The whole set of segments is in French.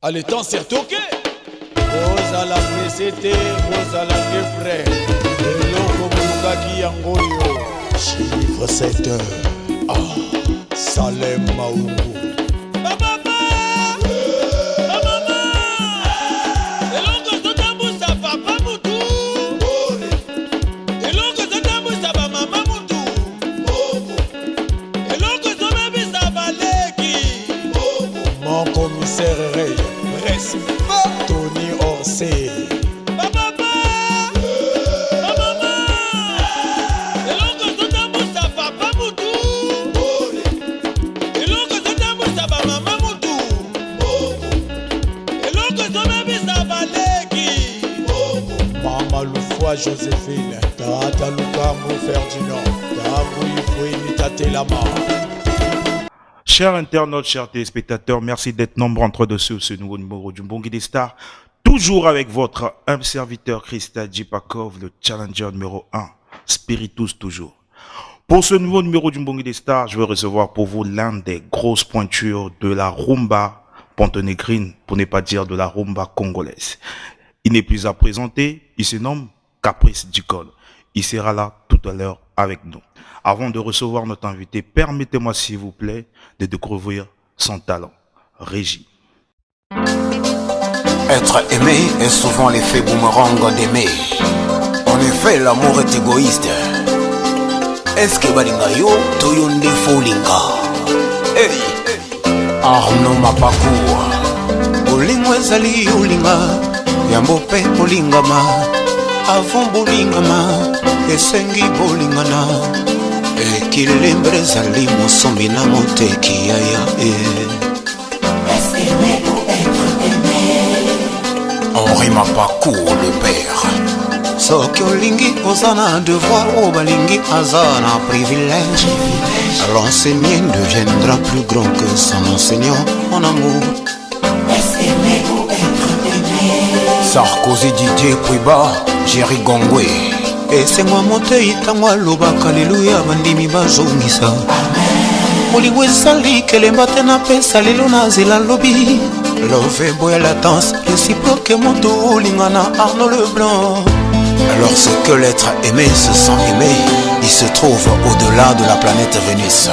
Allez, t'en c'est retoqué. Ozala presete, ozala prêt. Et l'oko qui yangoyo. Chiffre 7. Ah, Salem Maungu. Mon commissaire Ray, Tony Orsay. Mama Loufoua Joséphine, Tata Lukambo Ferdinand, Tabu Ifouini Tatelama. Chers internautes, chers téléspectateurs, merci d'être nombreux entre de ce nouveau numéro du Mbongi des Stars. Toujours avec votre humble serviteur Christa Djipakov, le challenger numéro 1, Spiritus toujours. Pour ce nouveau numéro du Mbongi des Stars, je vais recevoir pour vous l'un des grosses pointures de la rumba pontonégrine, pour ne pas dire de la rumba congolaise. Il n'est plus à présenter, il se nomme Caprice Dicol. Il sera là tout à l'heure avec nous. Avant de recevoir notre invité, permettez-moi s'il vous plaît de découvrir son talent. Régie. Être aimé est souvent l'effet boomerang d'aimer. En effet, l'amour est égoïste. Est-ce que balinga yo toyonde folinga? Hey, Arnaud Mapakour. Bolingo ezali olinga, yambo pe bolingama. Avant bolingama, esengi bolingana. Ekilembre ezali mosombi na moteki yaya. Est-ce aimer ou être aimé? Henri Mapakour, le père. Soki olingi ozana devoir, o balingi azana privilège. L'enseignant deviendra plus grand que son enseignant en amour. Est-ce aimer ou être aimé? Sarkozy, Didier Kouiba, Jerry Gongwe. Et c'est moi monté itangwa lobaka alléluia bandimi bazongisa. Molingo ezali kelemba te na pesa lelo nazela lobi. Love boya la danse réciproque moto olingana Arnaud Leblanc. Lorsque l'être aimé se sent aimé, il se trouve au-delà de la planète Vénus.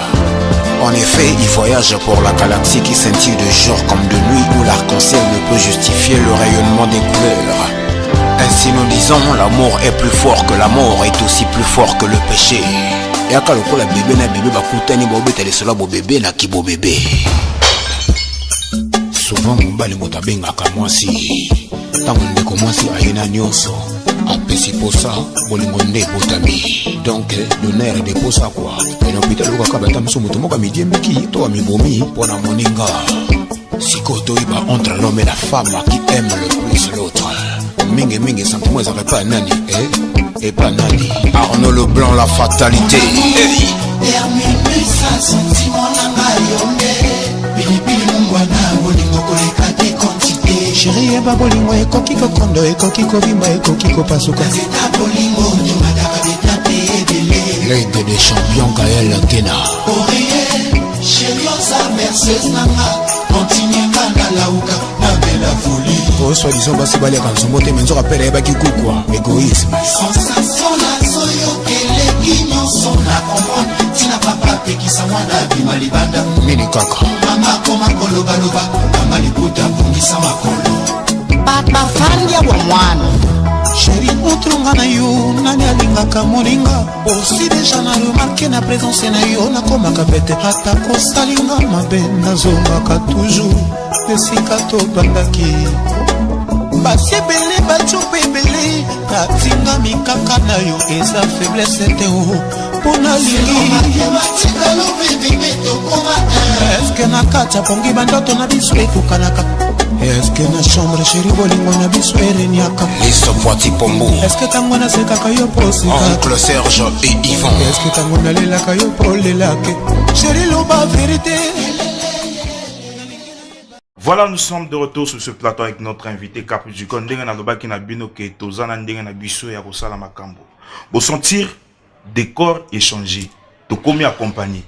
En effet, il voyage pour la galaxie qui scintille de jour comme de nuit, où l'arc-en-ciel ne peut justifier le rayonnement des couleurs. Ainsi nous disons, l'amour est plus fort que la mort, est aussi plus fort que le péché. Yaka lokola bébé na bébé bakutani bobetele cela bo bébé na kibo bébé. Souvent mobali moto abengaka mwasi, ntango ndeko mwasi ayina nyonso apesi posa bolingo nde ebotami. Donc l'honneur de posa quoi. Et l'hôpital okaka bata miso moto moko amidiembiki to amibomi mpona moninga. Sikoyo toyiba entre l'homme et la femme qui aime le plus l'autre. Mingi mingi sentiment ezaka epa nani epa nani. Arnaud Leblanc, la fatalité. Termine sa sentiment nanga yonde. Pilipili mungwana bolingo koleka te quantité. Chérie eba bolingo ekoki kokondo ekoki kovimba ekoki kopasuka. Zeta bolingo nyomadaka betape ebele. L'aigle des champions Gaël Kena. Oreille, chérie oza berceuse nanga. Continue kanda lauka na bela folie. Oh soi-disant basi baliaka nsombo te menzo rapele yebaki kukwa égoïsme. Sensation na soyo keleki nyonso na comprendre. Tina papa pekisa mwana bima libanda. Mini kaka Mama koma kolobaloba. Mama liputa bungisa makolo. Papa fandia wa mwana. Chérie otronga na yo nani alingaka moninga. Osi deja na remarke na présence na yo nakomaka pete. Ata kosalinga mabe nazongaka toujours esika tobandaki. Basi ebele bacope ebele natinga mikaka na yo eza faiblesse te o mpona lingi. Eske na kati apongi bandoto na biso ekokanaka? Eske na chambre chéri bolingo na biso ereniaka? Listo Poiti Pombo. Eske tango nasekaka yo posika? Oncle Serge et Yvon. Eske tango nalelaka yo polelake? Chéri loba vérité. Voilà, nous sommes de retour sur ce plateau avec notre invité Caprice Dicol. Ndenge na lobaki na bino ke tozana ndenge na biso ya kosala makambo. Bo sentir décor échangé. To komi accompagné.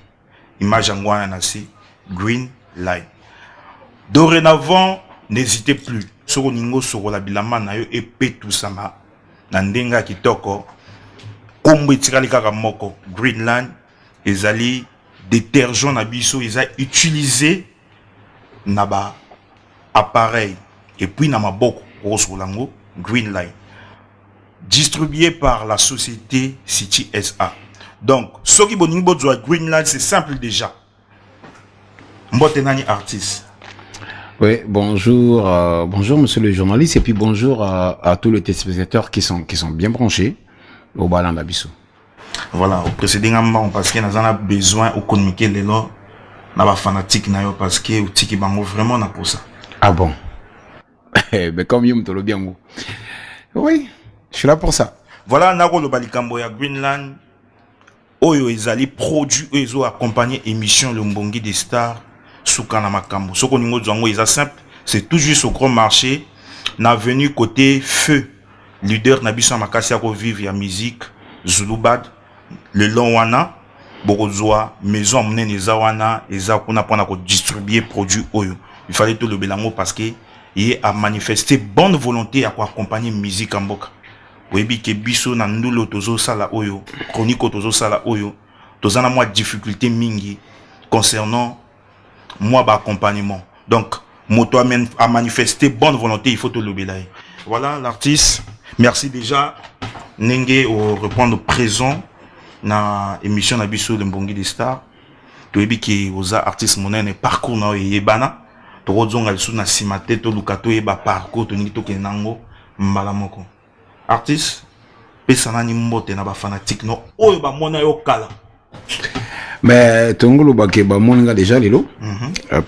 Image angwana na si Green Light. Dorénavant, n'hésitez plus. Soko ningo soko la bilama na yo epé tout ça ma. Nandenga kitoko. Kombo itikali kaka moko. Greenland. Ezali détergent na biso. Ils ont utilisé naba appareil. Et puis na maboko. Rosolango. Greenland. Distribué par la société City SA. Donc, ce qui est Greenland, c'est simple déjà. Mbotenani artiste. Oui, bonjour, bonjour monsieur le journaliste et puis bonjour à tous les téléspectateurs qui sont bien branchés au Balan d'Abisso. Voilà, au précédent parce que nous avons besoin de communiquer les lois, nous fanatique parce que nous tiki bango vraiment pour ça. Ah bon? Mais comme you me bien vous. Oui, je suis là pour ça. Voilà, Naro le Balikambo ya Greenland. Oyo ezali produit oyo accompagné émission le Mbongi des stars Soukana Makambo. Ce qu'on est simple, c'est tout juste au grand marché. Na venu côté feu. Leader Nabiso Makasi à vivre la musique Zulubad le long wana Borozoa maison mnen ezawana ezakuna pona ko distribuer produit oyo. Il fallait tout le belango parce que il a manifesté bonne volonté à accompagner musique en boka. Webi ke biso na ndulo tozo sala oyo, chronique tozo sala oyo, tozana moi difficulté mingi concernant moi accompagnement. Donc moto a manifesté bonne volonté, il faut te le belayer. Voilà l'artiste. Merci déjà Nenge au répondre présent na émission na biso de Mbongi des stars. To webi ke oza artiste monene parcours na yebana. To rozonga lisu na simate to lukato yeba parcours to ngi to kenango mbala moko. Artiste, pesanani mbote na ba fanatique no oyo ba mona yo kala. Mais Tongolo Bakeba Moninga déjà lelo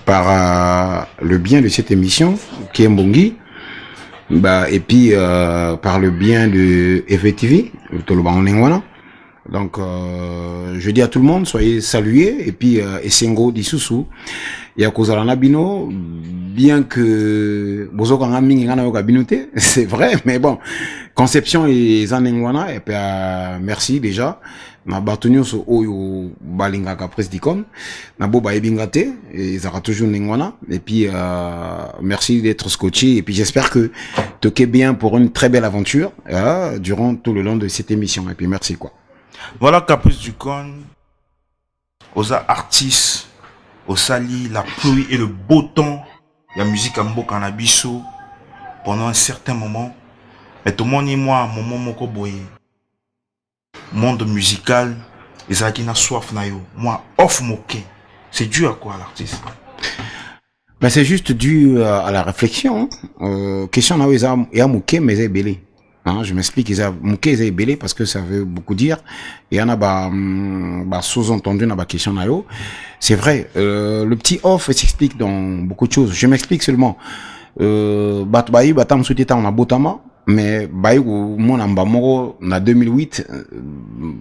par le bien de cette émission qui est Mbongi et puis par le bien de FTV Toloba Onengwana. Donc je dis à tout le monde soyez salués et puis Essengo Disusu Yakozala Nabino bien que Bozoko Ngamingi Ngana Yoka Binote c'est vrai mais bon conception et Zanengwana et puis merci déjà ma batonio so oyo balinga ka presdicom na bo ba ebingate et ça toujours Nengwana et puis merci d'être scotché et puis j'espère que toquez bien pour une très belle aventure durant tout le long de cette émission et puis merci quoi. Voilà Caprice du Con, aux artistes, au sali, la pluie et le beau temps, la musique en beau cannabiso pendant un certain moment. Et tout le monde et moi, moment moko boye. Monde musical, les gens qui n'a soif na yo. Moi, off moqué. C'est dû à quoi l'artiste? Ben c'est juste dû à la réflexion. Question na yo, il y a moqué mais c'est belé. Hein, je m'explique, ils ont mouké, ils ont belé parce que ça veut beaucoup dire. Il y en a sous-entendu dans la question nayo. C'est vrai, le petit off s'explique dans beaucoup de choses. Je m'explique seulement. Batbaï, batam soutita on a botama, mais baï ou mon ambamoro na 2008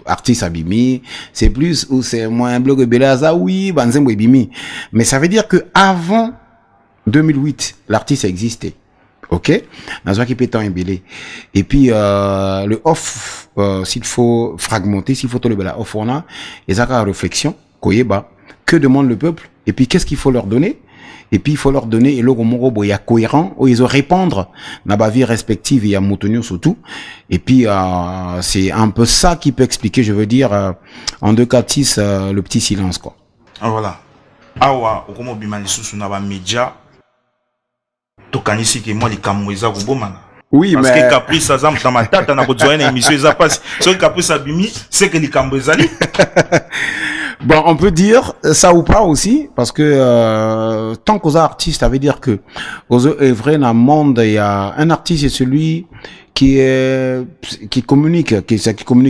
artiste abimi, c'est plus ou c'est moins un blog belaza oui, banzembo bimi. Mais ça veut dire que avant 2008, l'artiste existait. Ok, dans qui peut être embellé. Et puis le off, s'il faut fragmenter, s'il faut tout le bel off on a, et ça la réflexion, koyeba, que demande le peuple, et puis qu'est-ce qu'il faut leur donner, et puis il faut leur donner et logo morobo il y a cohérent, où ils ont répondre dans ma vie respective et il y a moutonio surtout. Et puis c'est un peu ça qui peut expliquer, je veux dire, en deux cas le petit silence quoi. Ah voilà. Awa okomo bimani susu na ba média. Tokanisi que moi les kamweza kubomana. Oui, parce mais que Caprice azam dans ma tête na kozoa une émission ça passe. Ce Caprice abimi, c'est que les kamweza li. Bon, on peut dire ça ou pas aussi, parce que tant qu'aux artistes, ça veut dire que aux œuvres dans le monde, il y a un artiste, c'est celui qui communique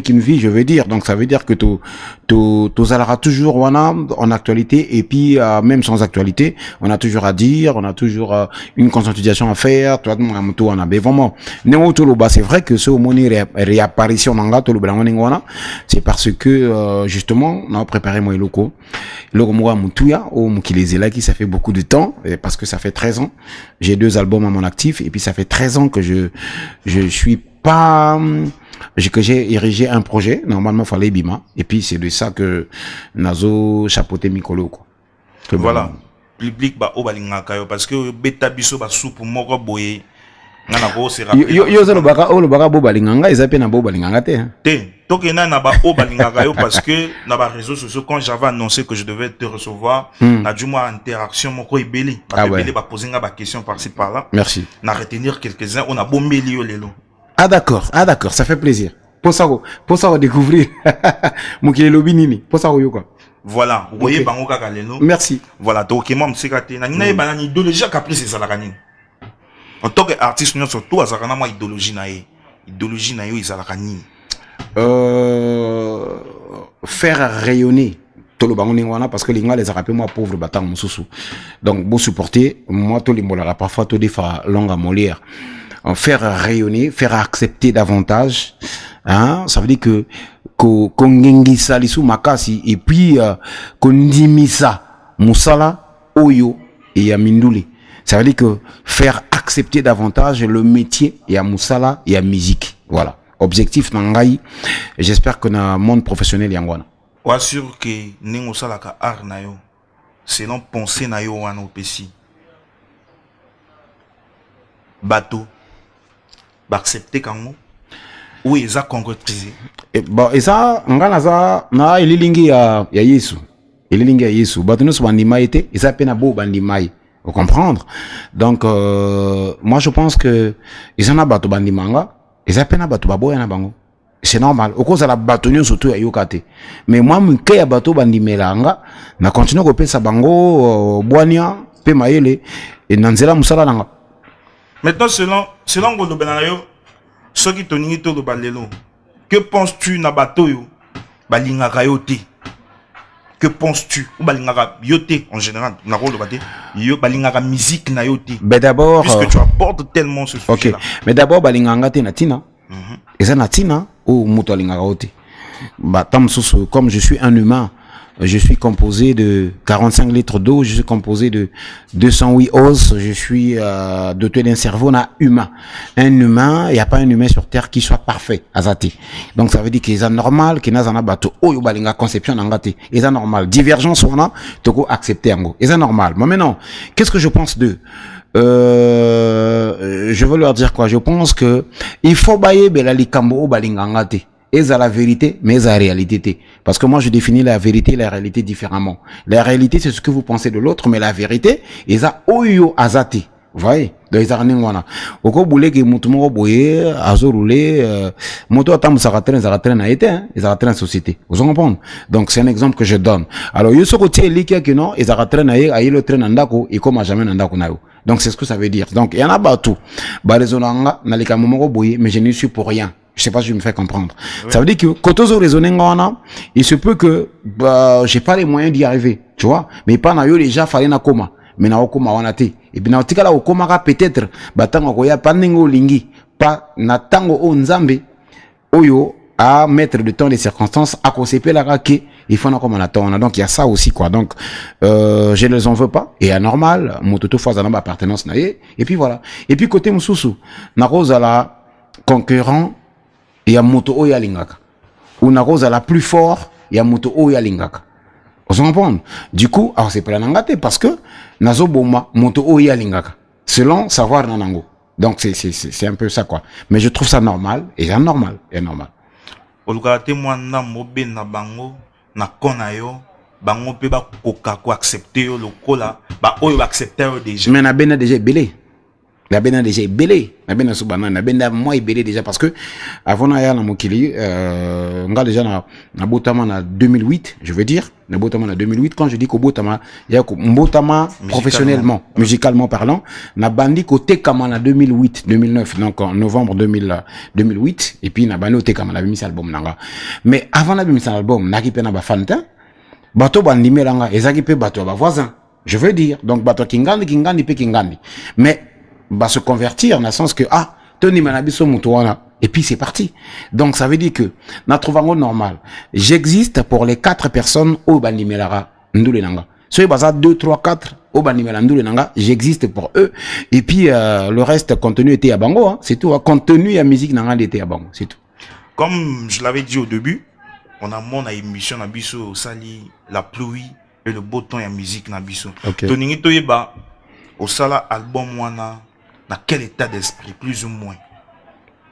une vie, je veux dire. Donc ça veut dire que tu allera toujours en actualité et puis même sans actualité, on a toujours à dire, on a toujours une conscientisation à faire. Toi, on a vraiment. C'est vrai que ce moni réapparition manga c'est parce que justement on a préparé moi locaux. Logo moi mutuya au mukilezela qui ça fait beaucoup de temps parce que ça fait 13 ans. J'ai 2 albums à mon actif et puis ça fait 13 ans que je suis pas que j'ai érigé un projet normalement fallait bima et puis c'est de ça que Nazo chapeauté Mikolo quoi. Voilà. public ba o balingaka yo parce que beta biso ba soupe moko boye ngana ko se yo zo lo baka bo balinganga ezape na bo balinganga te tokena na ba o balingaka yo parce que na ba réseaux sociaux quand j'avais annoncé que je devais te recevoir na du moins interaction moko ebeli ebeli ba poser ba question par-ci par-là. Merci. Na retenir quelques-uns on a bombeli yo lelo. Ah d'accord, ça fait plaisir. Pour ça découvrir mokile lobi nini pour ça yo quoi. Voilà, vous voyez bango kaka lelo. Merci. Voilà, donc moi msekate na nina ba na idéologie caprice ça la kanini. En tant qu'artiste, nous surtout à Zakana, moi, idéologie na yo, ils faire rayonner tout le bangon parce que les gens les a rappelé moi pauvre battant mon sous. Donc, bon supporter, moi, tout les mollera parfois tout des fois longue à Molière. Faire rayonner, faire accepter davantage, hein, ça veut dire que, qu'on ngengisa lisu makasi, et puis, qu'on dimisa, musala, oyo, et yaminduli. Ça veut dire que faire accepter davantage le métier et à Moussala et à musique. Voilà. Objectif nangai. J'espère que dans le monde professionnel yangwana. Ou assure que ningo salaka art na yo. Selon pensée na yo wana opesi. Bateau. Ba accepter kango. Ou eza concrétiser. Bon, et ça ngana za na ililingi ya Yesu. Ililingi ya Yesu. Bateau no bandima été, et ça pena bo bandima. Vous comprendre? Donc, moi, je pense que, ils en ont battu bandimanga, ils ont peine à battu babo yana bango. C'est normal. Au cause de la bâtonnière surtout à yokate. Mais moi, mon kaya bateau bandimelanga, na continue à sa bango, boania, pe maele, et nanzela musala nanga. Maintenant, selon Golobenayo, ceux qui t'ont tout le balelo, que penses-tu na bateau yo, balinga kayote? Que penses-tu ou balingara yote en général na rôle baté yo balingara musique na yote. Mais d'abord puisque tu abordes tellement ce sujet là. OK. Mais d'abord balinganga te na tina. Et ça na tina ou muto balingara yote. Bah comme je suis un humain, je suis composé de 45 litres d'eau, je suis composé de 208 os, je suis doté d'un cerveau humain. Un humain, il n'y a pas un humain sur terre qui soit parfait, azati. Donc ça veut dire qu'il est normal, qu'il n'a pas bateau, oh yo balinga conception n'angati. Il est normal. Divergence on a, toko accepter ango. Il est normal. Mais maintenant, qu'est-ce que je pense d'eux? Je veux leur dire quoi? Je pense que il faut bailler belali kambo balinga ngati. Et à la vérité, mais à la réalité. Parce que moi, je définis la vérité et la réalité différemment. La réalité, c'est ce que vous pensez de l'autre, mais la vérité, ils a oyo azati. Vous voyez? Donc, ils ont rien wana. Oko boule ki mutu moko boye, azo roule, moto atam zaratren na été, hein, ils zaratren société. Vous comprenez? Donc, c'est un exemple que je donne. Alors, yo soko tie likia que non, ils zaratren na ye, aye le train andako, et comme jamais andako na yo. Donc, c'est ce que ça veut dire. Donc, il y en a pas tout. Barizonanga, nalika momoko boye, mais je n'y suis pour rien. Je sais pas si je me fais comprendre. Oui. Ça veut dire que quand on raisonne, il se peut que j'ai pas les moyens d'y arriver, tu vois. Mais pas na yo déjà fallait na koma, mais na koma wana te. Et puis na tika la koma ka peut-être batanga ko ya panengo lingi, pas na tango o nzambe oyo à mettre le temps des circonstances à conceper la rake, il faut na koma na tona. Donc il y a ça aussi quoi. Donc je les en veux pas et anormal, mototo fois na appartenance na ye et puis voilà. Et puis côté mususu, na rose la concurrent il y a moto oya lingaka. Ou na rose la plus fort, il y a moto oya lingaka. Vous comprenez? Du coup, alors c'est pas l'angate parce que nazo boma moto oya lingaka. Selon savoir nanango. Donc c'est un peu ça quoi. Mais je trouve ça normal et c'est normal, et normal. Olukate mwana mobe na bango na konayo bango pe ba koka ko accepter yo lokola ba oyo accepter déjà. Mais na bena déjà belé. La bena déjà belé, la bena subana, la bena moi belé déjà parce que avant na ya na mokili nga déjà na botama na 2008, je veux dire, na botama na 2008 quand je dis ko botama ya ko botama professionnellement, musicalement parlant, na bandi ko tekama na 2008, 2009 donc en novembre 2008 et puis na bandi tekama na bimisa album nanga. Mais avant na bimisa album na ki pe na ba fantin, bato bandimé langa ezaki pe bato ba voisin. Je veux dire donc bato kingandi pe kingandi. Mais va se convertir dans le sens que Tony Manabiso Moutouana et puis c'est parti. Donc ça veut dire que na trouvango normal. J'existe pour les 4 personnes au Bandimelara Ndoulenanga. Soyez baza 2 3 4 au Bandimela Ndoulenanga, j'existe pour eux et puis le reste contenu était à Bango hein, c'est tout. Contenu et musique nanga était à Bango, c'est tout. Comme je l'avais dit au début, on a mon émission na biso sali la pluie et le beau temps et la musique na biso. Ok. Toningi toyeba au sala album wana na quel état d'esprit plus ou moins.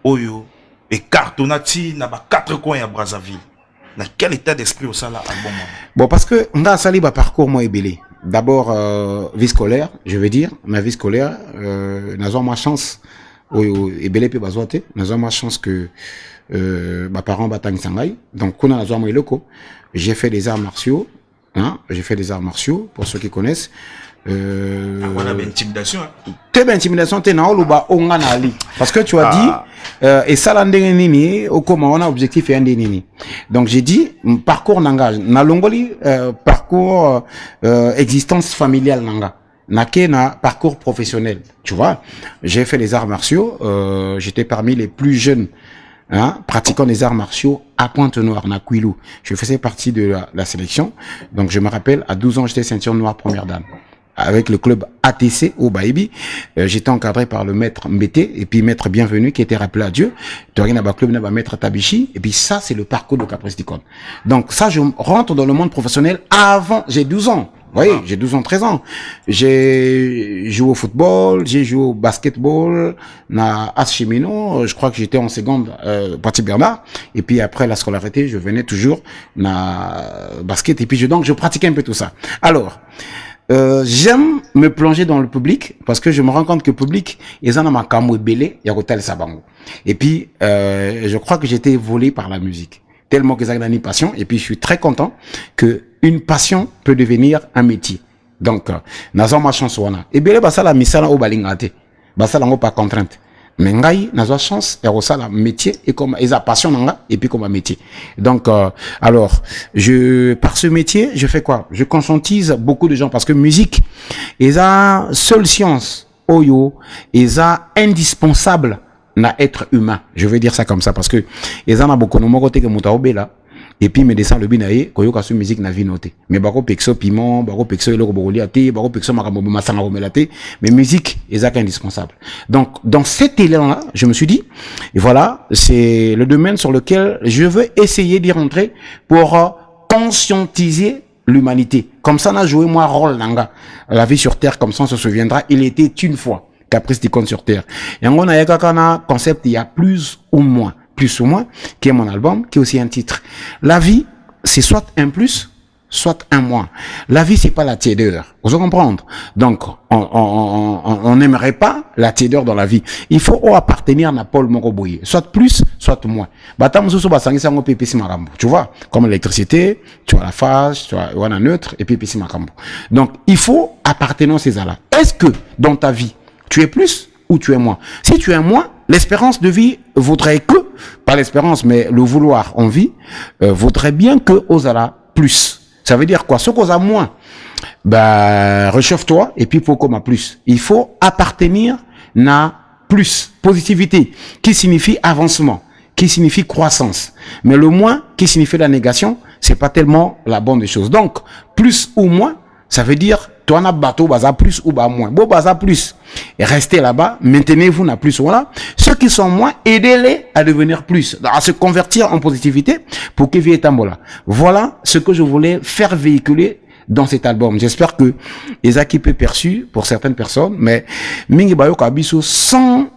Oyo et cartonati na ba 4 coins à Brazzaville. Dans quel état d'esprit au sala album wana? Bon, parce que on a sali ba parcours moi ebelé. D'abord vie scolaire, je veux dire, ma vie scolaire n'a ma chance ebelé pe bazoate, n'a ma chance que ma parents batang sangai. Donc on a moi loko, j'ai fait des arts martiaux, hein, j'ai fait des arts martiaux pour ceux qui connaissent. Voilà l'intimidation. T'es bien intimidation t'es na oluba onga na ali parce que tu as dit et ça la ndenge nini au comment on a objectif et un nini. Donc j'ai dit parcours nanga na longoli parcours existence familiale nanga na parcours professionnel, tu vois. J'ai fait les arts martiaux, j'étais parmi les plus jeunes pratiquant les arts martiaux à Pointe-Noire, na Kouilou. Je faisais partie de la sélection. Donc je me rappelle à 12 ans j'étais ceinture noire première dame. Avec le club ATC au Baïbi, j'étais encadré par le maître Mbete et puis maître Bienvenu qui était rappelé à Dieu. Torina club n'a pas maître Tabichi et puis ça c'est le parcours de Caprice Dicon. Donc ça je rentre dans le monde professionnel avant, j'ai 12 ans. Vous voyez, j'ai 12 ans, 13 ans. J'ai joué au football, j'ai joué au basketball, na As Chemino, je crois que j'étais en seconde, partie Bernard. Et puis après la scolarité, je venais toujours na basket et puis donc je pratiquais un peu tout ça. Alors, j'aime me plonger dans le public parce que je me rends compte que le public ils en ont ma camo belé ya hotel sabango et puis je crois que j'étais volé par la musique tellement que ça a une passion et puis je suis très content que une passion peut devenir un métier. Donc nazo ma chance wana et belé ba sala misala o balingate ba sala ngo pas contrainte mais ngai nazo chance et ça la métier et comme esa passion nanga et puis comme un métier. Donc alors par ce métier je fais quoi? Je conscientise beaucoup de gens parce que musique esa seule science oyo esa indispensable na être humain. Je veux dire ça comme ça parce que esa na beaucoup no côté que mutaobela et puis me descend le binaye koyoka su musique na vie noté mais bako pexo piment bako pexo eloko bokoli ate bako pexo makambo masanga romelate mais musique est indispensable. Donc dans cet élan là je me suis dit et voilà c'est le domaine sur lequel je veux essayer d'y rentrer pour conscientiser l'humanité. Comme ça on a joué moi rôle nanga la vie sur terre comme ça on se souviendra il était une fois Caprice Dicon sur terre et on a yakana concept il y a plus ou moins qui est mon album, qui est aussi un titre. La vie, c'est soit un plus, soit un moins. La vie, c'est pas la tiédeur. Vous comprenez? Donc, on n'aimerait pas la tiédeur dans la vie. Il faut appartenir à Paul Moroboye. Soit plus, soit moins. Tu vois? Comme l'électricité, tu as la phase, tu as un neutre, et puis makambo. Donc, il faut appartenir à ces là. Est-ce que, dans ta vie, tu es plus ou tu es moins? Si tu es moins, l'espérance de vie vaudrait que, pas l'espérance, mais le vouloir en vie, vaudrait bien que Ozala plus. Ça veut dire quoi? Ce qu'on a moins, bah, réchauffe-toi, et puis pourquoi ma plus? Il faut appartenir à plus. Positivité, qui signifie avancement, qui signifie croissance. Mais le moins, qui signifie la négation, c'est pas tellement la bonne des choses. Donc, plus ou moins, ça veut dire, toi, na bateau, baza plus ou bas moins. Bon, baza plus. Et restez là-bas, maintenez-vous na plus. Voilà. Ceux qui sont moins, aidez-les à devenir plus, à se convertir en positivité pour qu'ils viennent tambola. Voilà ce que je voulais faire véhiculer dans cet album. J'espère que les acquis peu perçus pour certaines personnes, mais mingi bayo kabiso sans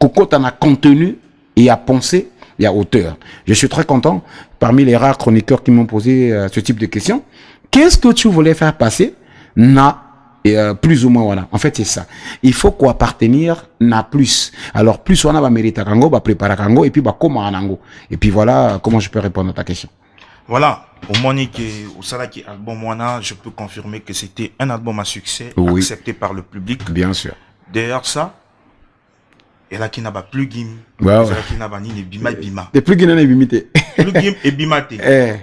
kokota na contenu et à penser et à hauteur. Je suis très content parmi les rares chroniqueurs qui m'ont posé ce type de questions. Qu'est-ce que tu voulais faire passer? Plus ou moins voilà. En fait c'est ça. Il faut qu'on appartenir na plus. Alors plus on a va mériter kango, va préparer kango et puis va comment anango. Et puis voilà comment je peux répondre à ta question. Voilà. Au moment où Salaki album Wana, je peux confirmer que c'était un album à succès, oui, accepté par le public. Bien sûr. Derrière ça, et là qui n'a pas plugin, bah, ouais. Qui n'a pas ni bima et bima. Des plugins et bimité. Plugin et bimate.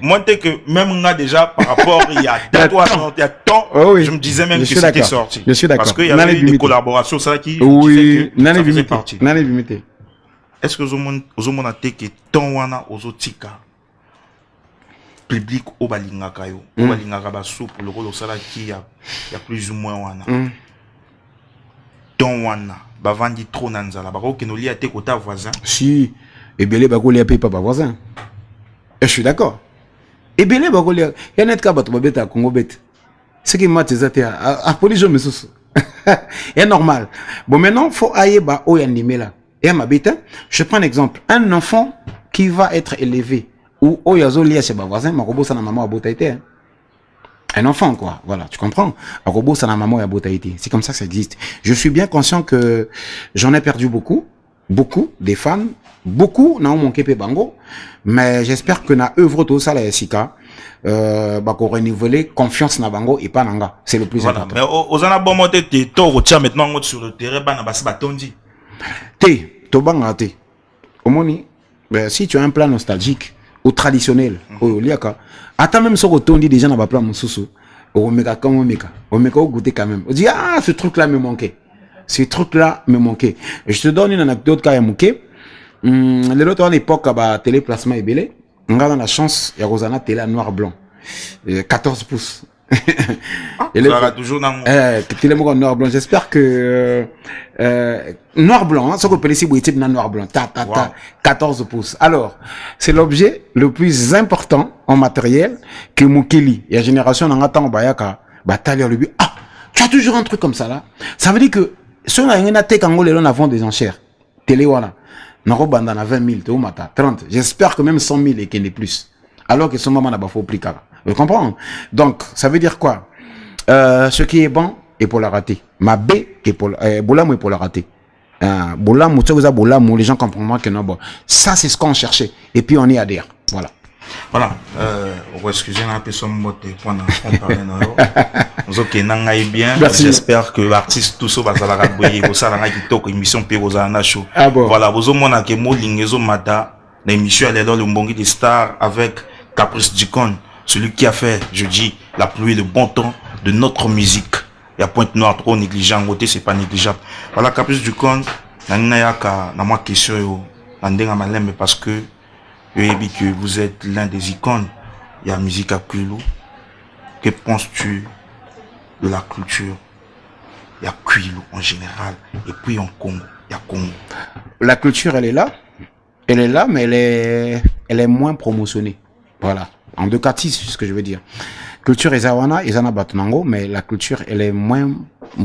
Moi, t'es que même on a déjà par rapport il y a 2-3 temps, oh oui, je me disais même que c'était sorti. Je suis d'accord. Parce qu'il y avait des collaborations, ça qui oui, ça faisait partie. Est-ce que aux hommes a été que ton wana aux otika public au balingaka yo, au balingaka baso pour le rôle au sala qui y a plus ou moins wana. Ton wana bavandi trop nanzala bako que nous lié à tes côtés voisins. Si et belé bako lié pas voisin. Je suis d'accord. Et belé bako lié y a net ka bato babeta Congo bête. Ce qui m'a dit, à police, mais c'est normal. Bon, maintenant, faut aller au animé là. Et à ma bête, je prends un exemple. Un enfant qui va être élevé, ou au yazo lié chez ma voisin, ma robot, ça n'a maman à botaïté. Un enfant, quoi. Voilà, tu comprends? Un robot, ça n'a maman à botaïté. C'est comme ça que ça existe. Je suis bien conscient que j'en ai perdu beaucoup. Beaucoup, des fans. Beaucoup n'ont manqué pe bango. Mais j'espère que na œuvre tout ça, la SICA, qu'on renouveler confiance na bango et pas nanga. C'est le plus important. Mais aux en bon monté, t'es maintenant sur le terrain, batondi. To banga te. Omoni, si tu as un plan nostalgique ou traditionnel, au liaka, attends même sur tondi déjà n'a pas plan mususu. Omeka comme omeka. Omeka au goûter quand même. On dit, ah, ce truc-là me manquait. Ce truc-là me manquait. Je te donne une anecdote quand il manqué. L'autre à l'époque, télé plasma et belé. On a la chance, il y a Rosana télé à noir-blanc. 14 pouces. Et ça toujours dans télé noir-blanc. J'espère que, noir-blanc, hein, ce qu'on peut laisser type noir-blanc. 14 pouces. Alors, c'est l'objet le plus important en matériel que Moukeli. Et la génération n'en attend bayaka, bataille le but. Ah, tu as toujours un truc comme ça là. Ça veut dire que, si on a une attaque en Gaulle, on a des enchères. Télé, voilà. Nako banda na 20 000, 30. J'espère que même 100 000 et qu'il y en ait plus. Alors que son maman n'a pas fait au prix. Vous comprenez? Donc, ça veut dire quoi? Ce qui est bon est pour la rater. Ma B est pour Boulam est pour la rater. Boulam, les gens comprennent que non, bon. Ça, c'est ce qu'on cherchait. Et puis, on y adhère. Voilà. Voilà. Excusez-moi un peu son mot pendant qu'on parlait bien. J'espère que l'artiste tout ça va s'arranger. Vous allez qui toque émission puis vous allez show. Voilà. Vous avez mon que mo lingezo mata l'émission elle est dans le Mbongi des stars avec Caprice Dicon, celui qui a fait, je dis, la pluie et le bon temps de notre musique. Il y a Pointe Noire trop négligent côté c'est pas négligeable. Voilà Caprice Dicon. Nanga na moi question yo. Nandenga malem parce que que vous êtes l'un des icônes. Il y a musique à Kwilu. Que penses-tu de la culture? Il y a Kwilu en général. Et puis en Congo. Il y a Congo. La culture, elle est là. Elle est là, mais elle est moins promotionnée. Voilà. En deux cas, c'est ce que je veux dire. Culture Ezawana, Ezana Batunango, mais la culture, elle est moins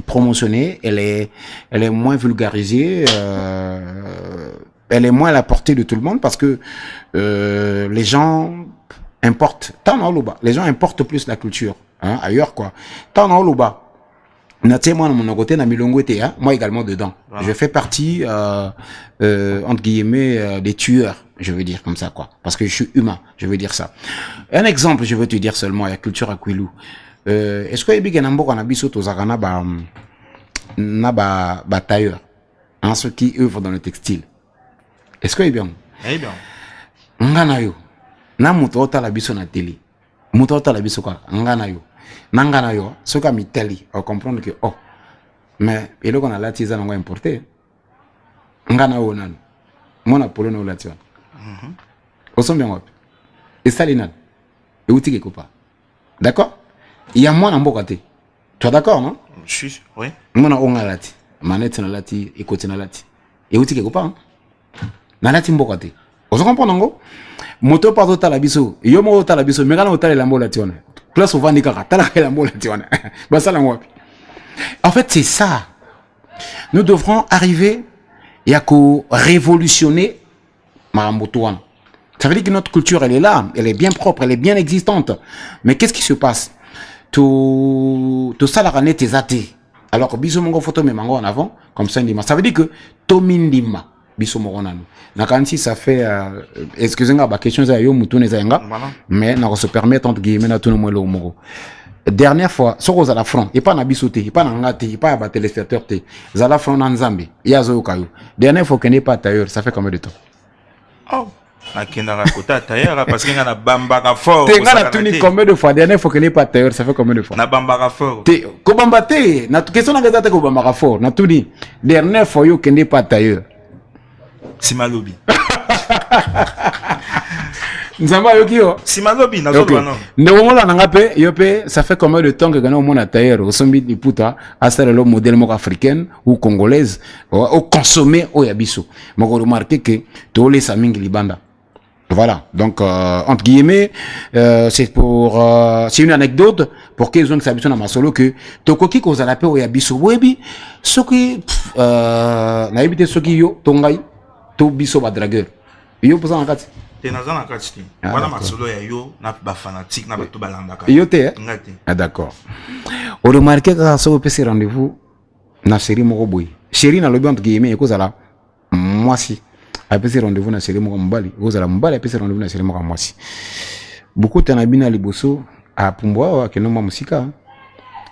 promotionnée. Elle est moins vulgarisée. Elle est moins à la portée de tout le monde parce que les gens importent. Les gens importent plus la culture, hein, ailleurs quoi. Moi également dedans. Voilà. Je fais partie entre guillemets des tueurs, je veux dire comme ça quoi, parce que je suis humain, je veux dire ça. Un exemple, je veux te dire seulement, la culture à Kwilu. Est-ce que Ebi Genambo on a biso tozakana ba tailleur, hein, ceux qui œuvrent dans le textile. Est-ce que bien? Eh bien. Ngana yo. Na muto otala biso na télé. Muto otala biso quoi? Ngana yo. Nangana yo. Ce qu'a mis télé. On comprendre que oh. Mais et là qu'on a la tisa n'ont importé. Ngana yo nan. Mon apollo no lation. Osom bien wap. Et ça l'inan. Et outi ke kopa. D'accord? Il y a moi na mbokate. Tu es d'accord non? Je suis oui. Mon a onga lati. Manette na lati et côté na lati. Et outi ke kopa hein? Nalati mbokate. Vous comprenez ngo? Moto pas tala biso. Yo mo tala biso, mais kana otala la mbola tiona. Classe au vandi kaka tala la mbola tiona. Ba sala ngwapi. En fait, c'est ça. Nous devrons arriver et à révolutionner Marambotoana. Ça veut dire que notre culture elle est là, elle est bien propre, elle est bien existante. Mais qu'est-ce qui se passe? Tout ça la rané tes athées. Alors biso mongo photo me mango en avant comme ça ndima. Ça veut dire que tomindima biso moronano nakanti ça fait excusez-moi ba question za yo mutune za nga mais na se permettre entre guillemets na tout le monde le moko dernière fois soko za la front et pas na biso te et pas na ngate et pas ba téléspectateur te za la front na Nzambe ya zo kayo dernière fois que n'est pas tailleur ça fait combien de temps? Oh akenda la kota tailleur parce que na bamba ka fort te ngana tuni combien de fois dernière fois que n'est pas tailleur ça fait combien de fois? Na bamba ka fort te ko bamba te na question na ngata ko bamba ka fort na tuni dernière fois yo que n'est pas tailleur Simalobi. Nzamba yokio. Simalobi na zoba non. Ndongola nangape yope ça fait combien de temps que gana mona tailleur au sombi di puta asala le modèle moko africaine ou congolaise au consommer au yabiso. Moko remarquer que to les samingi libanda. Voilà, donc entre guillemets, c'est pour c'est une anecdote pour qu'ils ont que ça habite dans ma solo que tokoki ko zala pe o ya biso webi soki na ebite soki yo tongai to biso ba dragueur yo pour ça en fait te naza na kati te wana masolo ya yo na ba fanatique na bato balandaka yo te ngati ah d'accord on remarque que ça peut se rendez-vous na série moko boy série na lobi entre guillemets ko zala moi si apesi rendez-vous na série moko mbali ozala mbali apesi rendez-vous na série moko mwasi beaucoup tanabina liboso a pumbwa wa kenoma musika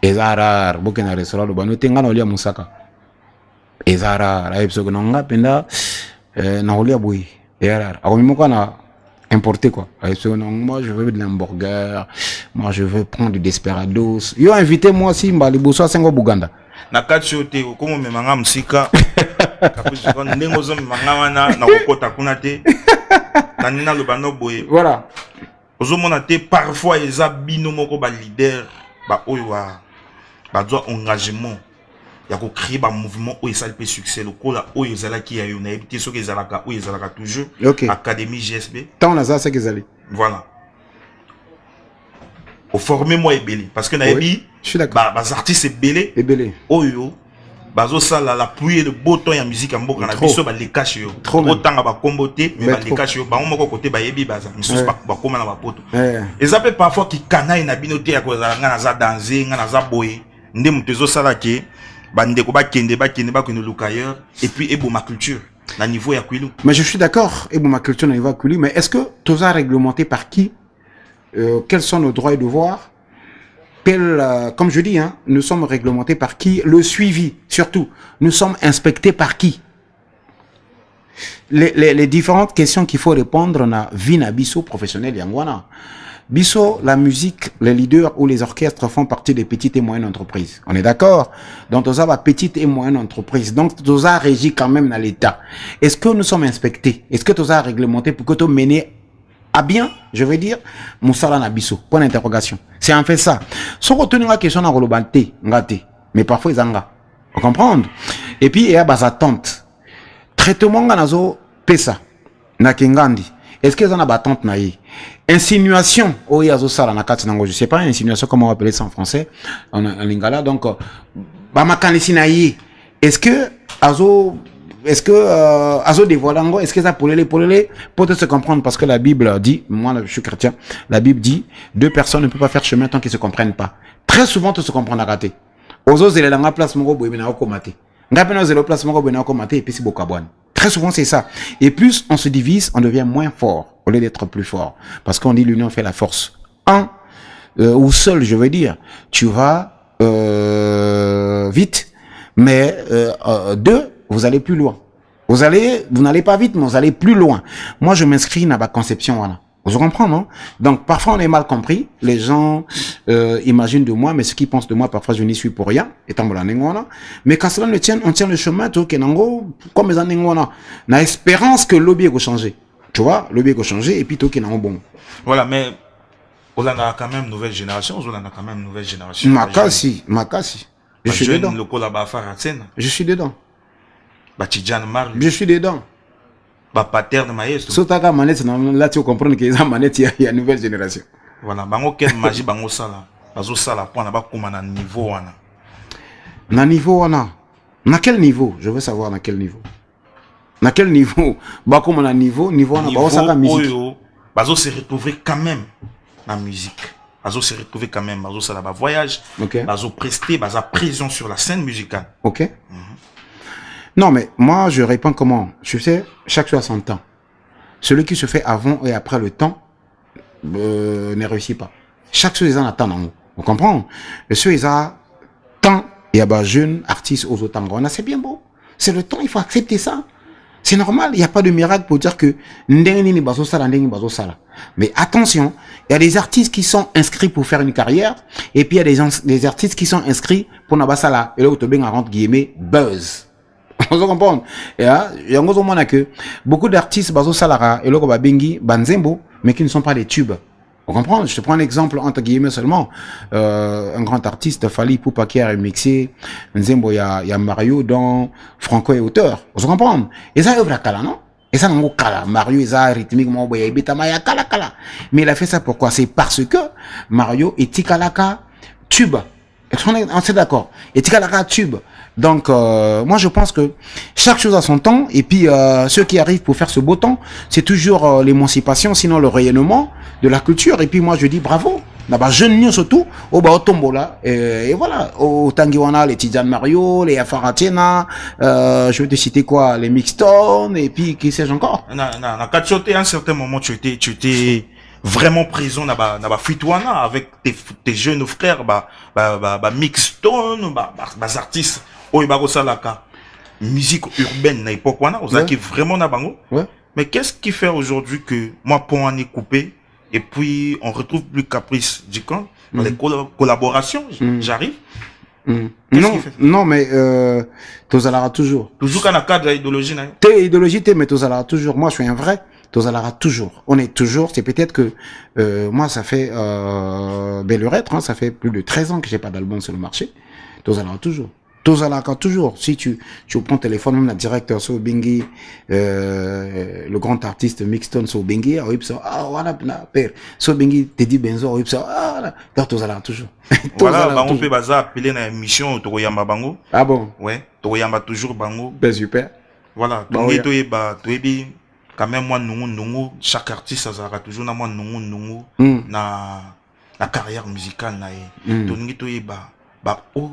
ezara boke na restaurant bano tenga na olia musaka ezara la episode nonga penda na olia boy ezara a moko na importer quoi episode non moi je veux de l'hamburger moi je veux prendre du desperados yo invité moi si mbali liboso a sengo buganda na kati yote komo memanga musika kapuzi kon ndengo zo memanga wana na kokota kuna te na nina lo bano boye voilà ozo mona te parfois eza bino moko ba leader ba oyo ba doit engagement ya ko créer ba mouvement oyo ça peut succès lokola oyo ezala ki ya yo na ebité soki ezalaka oyo ezalaka toujours académie GSB tant na ça c'est que ezali voilà au former moi ebele parce que na ebi je suis d'accord ba artistes ebele oyo bazo sala la pluie de beau temps ya musique en mboka na biso ba les cache yo autant ba komboté mais ba les cache yo ba moko côté ba yebi baza mususu ba koma na ba poto eza pe parfois ki kanai na binoté ya ko za nga na za danser nga na za boye nde mutezo sala ke ba ndeko ba kende ba ko luka ailleurs et puis ebo ma culture na niveau ya kwilu. Mais je suis d'accord ebo ma culture na niveau ya kwilu, mais est-ce que tout ça réglementé par qui? Quels sont nos droits et devoirs? Comme je dis, hein, nous sommes réglementés par qui? Le suivi, surtout. Nous sommes inspectés par qui? Les différentes questions qu'il faut répondre na vie na biso professionnel yangwana. Biso, la musique, les leaders ou les orchestres font partie des petites et moyennes entreprises. On est d'accord? Donc, tout ça va petites et moyennes entreprises. Donc, tout ça régit quand même dans l'État. Est-ce que nous sommes inspectés? Est-ce que tout ça réglementé pour que tout mener à bien, je veux dire, Moussala Nabiso. Point d'interrogation. C'est en fait ça. Si on retient la question dans globalité, mais parfois ils ont. Vous comprenez? Et puis il y a des attentes. Traitement nazo pesa na kingandi. Est-ce qu'ils ont des attentes naïe? Insinuation. Oh yazo sala na kati nango. Je sais pas insinuation comment on appelle ça en français en lingala. Donc ba makanisi naïe. Est-ce que azo azo dévoilango, est-ce que ça pour se comprendre parce que la Bible dit, moi je suis chrétien, la Bible dit, deux personnes ne peuvent pas faire chemin tant qu'ils se comprennent pas. Très souvent tu se comprends à rater. Ozo zele la place moko boye na okomate. Ngapena zele place moko boye na okomate et puis c'est bokabwan. Très souvent c'est ça. Et plus on se divise, on devient moins fort au lieu d'être plus fort parce qu'on dit l'union fait la force. Ou seul, je veux dire, tu vas vite, mais deux, vous allez plus loin. Vous n'allez pas vite, mais vous allez plus loin. Moi, je m'inscris dans ma conception, voilà. Vous comprenez, non? Donc, parfois, on est mal compris. Les gens imaginent de moi, mais ce qu'ils pensent de moi, parfois, je n'y suis pour rien, étant voilà. Mais quand cela ne tient, on tient le chemin, tout kenango, comme les années, na espérance que le lobby va changer. Tu vois, le lobby va changer, et puis tout kenango bon. Voilà, mais on a quand même nouvelle génération, on a quand même nouvelle génération. Makasi. Je suis dedans. Je suis dedans. Je suis dedans. Paterne maestro. Sotaka manette, là tu comprends que les manette il y a une nouvelle génération. Voilà, bango quelle magie bango sala. Bazo sala pour na ba kuma na niveau wana. Na niveau wana. Na quel niveau? Je veux savoir na quel niveau. Na quel niveau? Ba comme na niveau wana ba osaka musique. Bazo se retrouver quand même na musique. Bazo se retrouver quand même, bazo sala ba voyage. Bazo prester, baza présent sur la scène musicale. OK. Non, mais moi, je réponds comment? Je sais, chaque chose a son temps. Celui qui se fait avant et après le temps ne réussit pas. Chaque chose est en attendant. Vous comprenez? Le seul est à temps. Il y a des jeunes artistes aux autres temps. C'est bien beau. C'est le temps, il faut accepter ça. C'est normal, il n'y a pas de miracle pour dire que mais attention, il y a des artistes qui sont inscrits pour faire une carrière et puis il y a des artistes qui sont inscrits pour n'abasala et là où tu bien entre guillemets buzz. Vous comprenez? Et là, il y a que beaucoup d'artistes bazo salara et là ko bengi banzembo mais qui ne sont pas des tubes. Vous comprenez? Je te prends un exemple entre guillemets seulement. Un grand artiste Fally Ipupa qui a remixé Nzembo, il y a Mario dans Franco et auteur. Vous comprenez? Et ça œuvre à Kala, non? Et ça, Mario, il a rythmiquement, mais il a fait ça pourquoi? C'est parce que Mario est Tikalaka tube. On est d'accord. Et Tikalaka tube. Donc, moi, je pense que chaque chose a son temps. Et puis, ceux qui arrivent pour faire ce beau temps, c'est toujours l'émancipation, sinon le rayonnement de la culture. Et puis, moi, je dis bravo. Là-bas, jeunes news surtout, au Tombola. Et voilà, au Tangiwana, les Tidjan Mario, les Afaratiena, je vais te citer quoi, les Mixton, et puis, qui sais-je encore? Quand tu étais à un certain moment, tu étais vraiment présent dans Fuitouana avec tes jeunes frères, Mixton, artistes, Salaka, musique urbaine, na époque, qui vraiment na bango. Ouais. Mais qu'est-ce qui fait aujourd'hui que moi, pour en est coupé, et puis on retrouve plus Caprice du camp, dans les collaborations, j'arrive. Non, mais Tozalara toujours. Toujours quand on a cadre idéologie, T'es idéologie, mais Tozalara toujours. Moi, je suis un vrai. Tozalara toujours. On est toujours. C'est peut-être que moi, ça fait Bellurêtre, ça fait plus de 13 ans que j'ai pas d'album sur le marché. Tozalara toujours. Tozalaka toujours. Si tu prends le téléphone, même la directeur sur Bingi, le grand artiste Mixton sur Bingi, voilà, père. Sur Bingi, te dit Benzo, voilà, Tozalaka toujours. Voilà, on peut appeler dans l'émission Togoyamba Bango. Ah bon? Ouais, Togoyamba toujours Bango. Ben super. Voilà, quand même moi nungu, chaque artiste ça toujours na moi nungu na carrière musicale na Toningi toye ba haut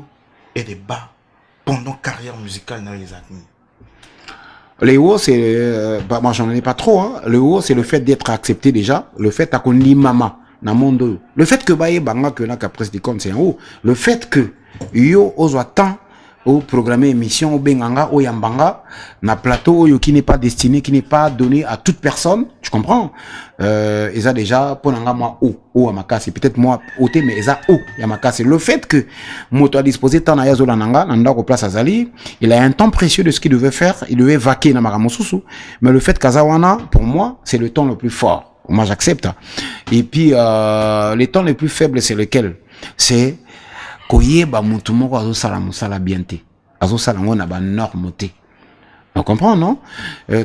et des bas pendant carrière musicale na les amis. Les hauts, c'est moi j'en ai pas trop, hein. Le haut, c'est le fait d'être accepté déjà, le fait qu'on lit mama na monde, le fait que baye banga que na Caprice du compte c'est en haut, le fait que yo ozo tant au programme émission au benganga au yambanga na plateau qui n'est pas destiné, qui n'est pas donné à toute personne, tu comprends? Et ça déjà pour nanga moi au amakasi, peut-être moi oté mais ça au yamakasi. Le fait que moto a disposé tant na yazola nanga nanda ko place azali, il a un temps précieux de ce qu'il devait faire, il devait vaquer na maramosusu, mais le fait kazawana pour moi c'est le temps le plus fort. Moi j'accepte. Et puis les temps les plus faibles c'est lesquels? C'est koyeba mutu moko azosala musala bien te, azosala ngo na ba norme te. On comprend, non?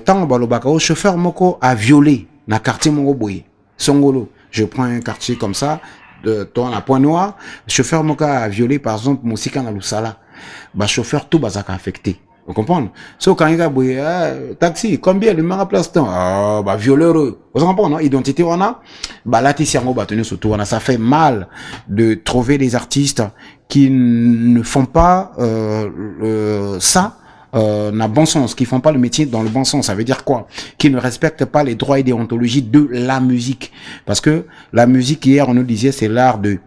Tant balobaka au chauffeur moko a violé na quartier moko boye Songolo, je prends un quartier comme ça de toi à Point Noir, chauffeur moko a violé par exemple musika na lusala, ba chauffeur tout bazaka affecté. Vous comprenez? So quand il a boye taxi, combien le manga place temps? Ah bah violeur. Vous comprenez, non? Identité on a bah là tissiango batenu surtout on a, ça fait mal de trouver des artistes qui ne font pas ça dans bon sens, qui font pas le métier dans le bon sens. Ça veut dire quoi? Qui ne respectent pas les droits et déontologie de la musique. Parce que la musique, hier on nous disait c'est l'art de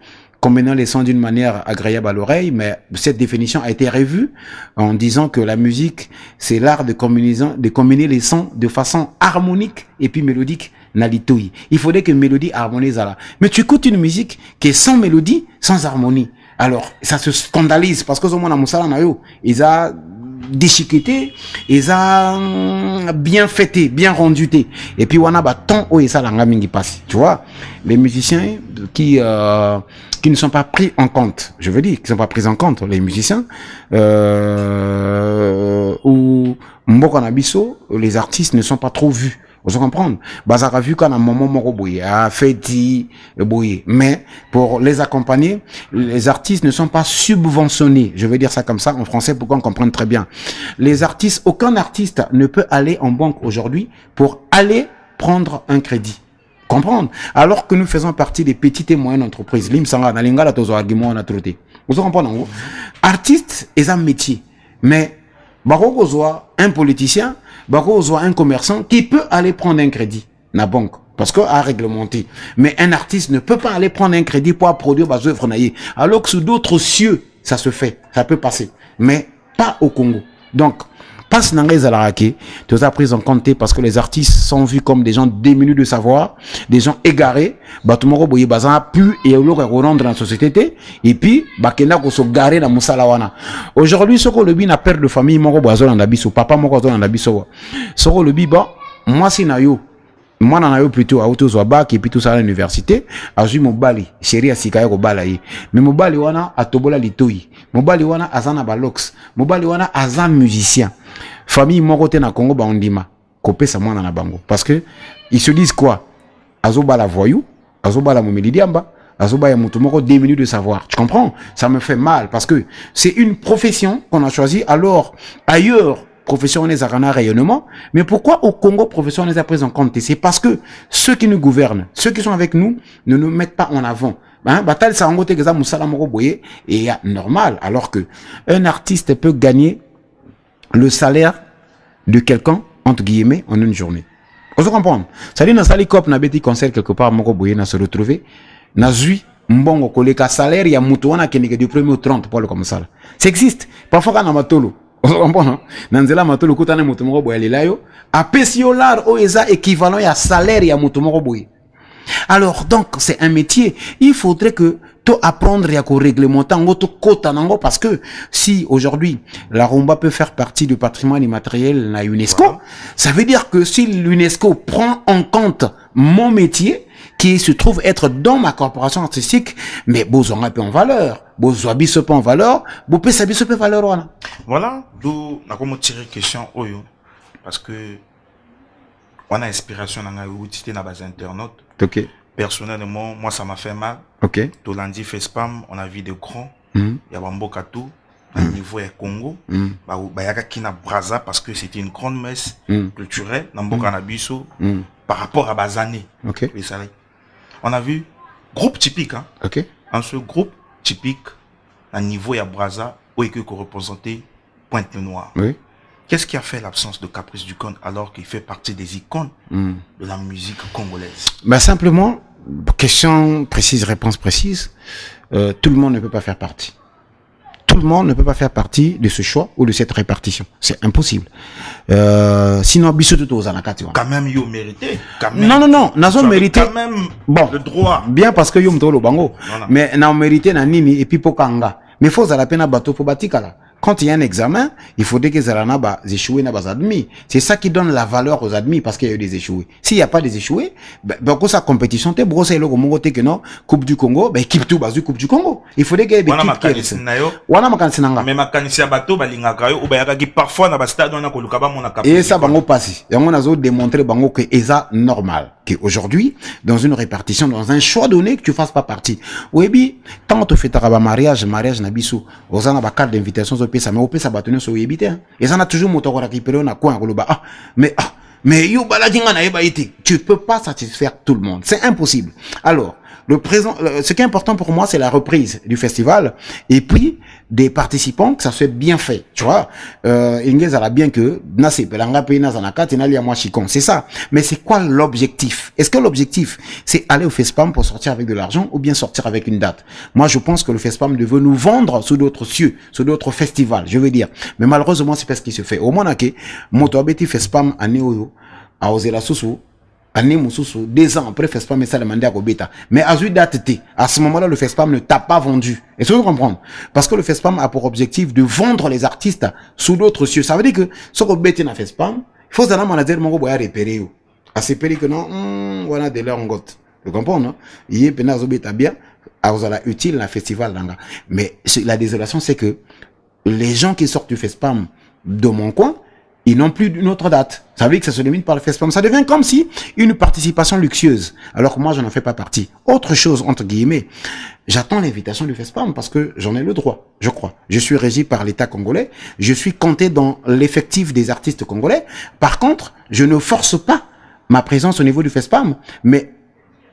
combinant les sons d'une manière agréable à l'oreille, mais cette définition a été revue en disant que la musique, c'est l'art de combiner les sons de façon harmonique et puis mélodique. Nalitoi. Il faudrait que mélodie harmonise là. Mais tu écoutes une musique qui est sans mélodie, sans harmonie. Alors, ça se scandalise parce que au moins dans Moussala Nayo, ils ont déchiqueté, ils ont bien fêté, bien rendu. Et puis, on a tant où ça langa mingi passe. Tu vois, les musiciens qui ne sont pas pris en compte. Je veux dire, qui ne sont pas pris en compte, les musiciens, ou Mbokanabiso, les artistes ne sont pas trop vus. Vous comprenez? Bazara vu qu'à un moment moko boye, a fait boye. Mais pour les accompagner, les artistes ne sont pas subventionnés. Je vais dire ça comme ça en français pour qu'on comprenne très bien. Les artistes, aucun artiste ne peut aller en banque aujourd'hui pour aller prendre un crédit. Comprendre? Alors que nous faisons partie des petites et moyennes entreprises. Limsanga, na lingala tozo argument on a trotté. Vous comprenez? Artiste est un métier. Mais, bako soit un politicien, bako soit un commerçant qui peut aller prendre un crédit na banque parce que a réglementé. Mais un artiste ne peut pas aller prendre un crédit pour produire des œuvres naïe. Alors que sous d'autres cieux, ça se fait, ça peut passer, mais pas au Congo. Donc passe dans les alaraki, tu as pris en compte parce que les artistes sont vus comme des gens démunis de savoir, des gens égarés, batumoro boye bazan pu et au lieu de rendre dans la société et puis bakena ko so garé dans musalawana. Aujourd'hui ce que le bi na père de famille moko bozo dans biso, papa moko bozo dans biso. Ce que le bi ba moi si na yo moi na yo plutôt à autozo bac et puis tout ça à l'université, azui mobali, chéri asika ko balaye. Mais mobali wana atobola litoi. Mobali wana azana balox. Mobali wana azan musicien. Famille moko te na Congo ba ondima. Copé ça moi dans la bango. Parce que ils se disent quoi? Azoba la voyou, Azoba la momelidiamba, Azoba ya mutumoko 2 minutes de savoir. Tu comprends? Ça me fait mal parce que c'est une profession qu'on a choisie. Alors, ailleurs, profession on est à rayonnement. Mais pourquoi au Congo, profession on les a pris en compte? C'est parce que ceux qui nous gouvernent, ceux qui sont avec nous, ne nous mettent pas en avant. Batal ça en gote que ça musala moko boye et normal. Alors que un artiste peut gagner le salaire de quelqu'un, entre guillemets, en une journée. Vous comprenez? Ça dit, dans sali cop, na beti concert quelque part, moko boye, na se retrouver, na zui, mbongo, koleka salaire, ya mutuana, kenike du 1er au 30, pour le comme ça. Ça existe. Parfois, quand on a matolo, vous comprenez? Nanzela matolo, koutane mutu moko boye, lilayo, a pesiolar, o eza équivalent, ya salaire, ya mutu moko boye. Alors, donc, c'est un métier. Il faudrait que tu apprendre à réglementer parce que si aujourd'hui la rumba peut faire partie du patrimoine immatériel de l'UNESCO, voilà. Ça veut dire que si l'UNESCO prend en compte mon métier qui se trouve être dans ma corporation artistique, mais besoin un peu en valeur, besoin un peu en valeur, besoin un peu en valeur. Voilà, d'où on a comme tiré question parce que on a inspiration dans la base internaute. Ok. Personnellement, moi, ça m'a fait mal. Ok. Tolandi fait spam, on a vu des grands. Il y a Bambokatou, au niveau du Congo. Il y a Kina Braza parce que c'était une grande messe culturelle dans Mbokanabiso par rapport à Bazane. Ok. On a vu groupe typique. Hein. Ok. En ce groupe typique, au niveau de Braza, où est que représenté Pointe-le-Noir. Oui. Qu'est-ce qui a fait l'absence de Caprice du Cône alors qu'il fait partie des icônes de la musique congolaise? Bah simplement, question précise, réponse précise. Tout le monde ne peut pas faire partie. Tout le monde ne peut pas faire partie de ce choix ou de cette répartition. C'est impossible. Sinon, Bissoto aux Anakati. Quand même, il mérité. Non, Nazo mérité. Quand même, bon, le droit. Bien parce que Yom Tolo Bango. Mais n'a mérité na nini et puis Pokanga. Mais faut à la peine à bateau pour batikala. Quand il y a un examen, il faudrait que Zalana ba échoué n'a pas admis. C'est ça qui donne la valeur aux admis parce qu'il y a eu des échoués. S'il n'y a pas des échoués, ben quand sa compétition t'es brossé le Congo que non Coupe du Congo, ben équipe tout basu Coupe du Congo. Il faudrait qu'il y ait des équipes wana makansinanga. Mais makanisi bateau balingaka yo ou ba yaka parfois na ba stade on a koluka ba mona cap. Et ça bango passé. Et on a démontré bango que eza normal que aujourd'hui dans une répartition dans un choix donné que tu fasses pas partie. Webi tant on te fait taraba mariage na bisu, ozana ba carte d'invitation ça mais au plus ça battu sur yébité et ça n'a toujours moto récupérer na coin koloba mais yo baladinga na yebaiti tu peux pas satisfaire tout le monde, c'est impossible. Alors ce qui est important pour moi c'est la reprise du festival et puis des participants que ça soit bien fait, tu vois. Ingez a bien que nasi pelanga pe nazanaka tinali ya moi chicon, c'est ça. Mais c'est quoi l'objectif? Est-ce que l'objectif c'est aller au FESPAM pour sortir avec de l'argent ou bien sortir avec une date? Moi je pense que le FESPAM veut nous vendre sous d'autres cieux, sous d'autres festivals, je veux dire. Mais malheureusement c'est pas ce qui se fait. Au moins que moto abeti FESPAM année oyo a osé la sousou année Moussoussou, 2 ans après, FESPAM et ça demandé à Gobeta. Mais à ce moment-là, le FESPAM ne t'a pas vendu. Et ça, vous comprenez? Parce que le FESPAM a pour objectif de vendre les artistes sous d'autres cieux. Ça veut dire que, ce que Gobeta na FESPAM, il faut que manager mon boya repérer. À se pérer que non, voilà de leur ngote. Vous comprenez, non? Il y a pena Gobeta bien, à utile dans le festival. Mais la désolation, c'est que les gens qui sortent du FESPAM de mon coin, ils n'ont plus d'une autre date. Ça veut dire que ça se limite par le FESPAM. Ça devient comme si une participation luxueuse. Alors que moi, je n'en fais pas partie. Autre chose, entre guillemets, j'attends l'invitation du FESPAM parce que j'en ai le droit, je crois. Je suis régi par l'État congolais. Je suis compté dans l'effectif des artistes congolais. Par contre, je ne force pas ma présence au niveau du FESPAM. Mais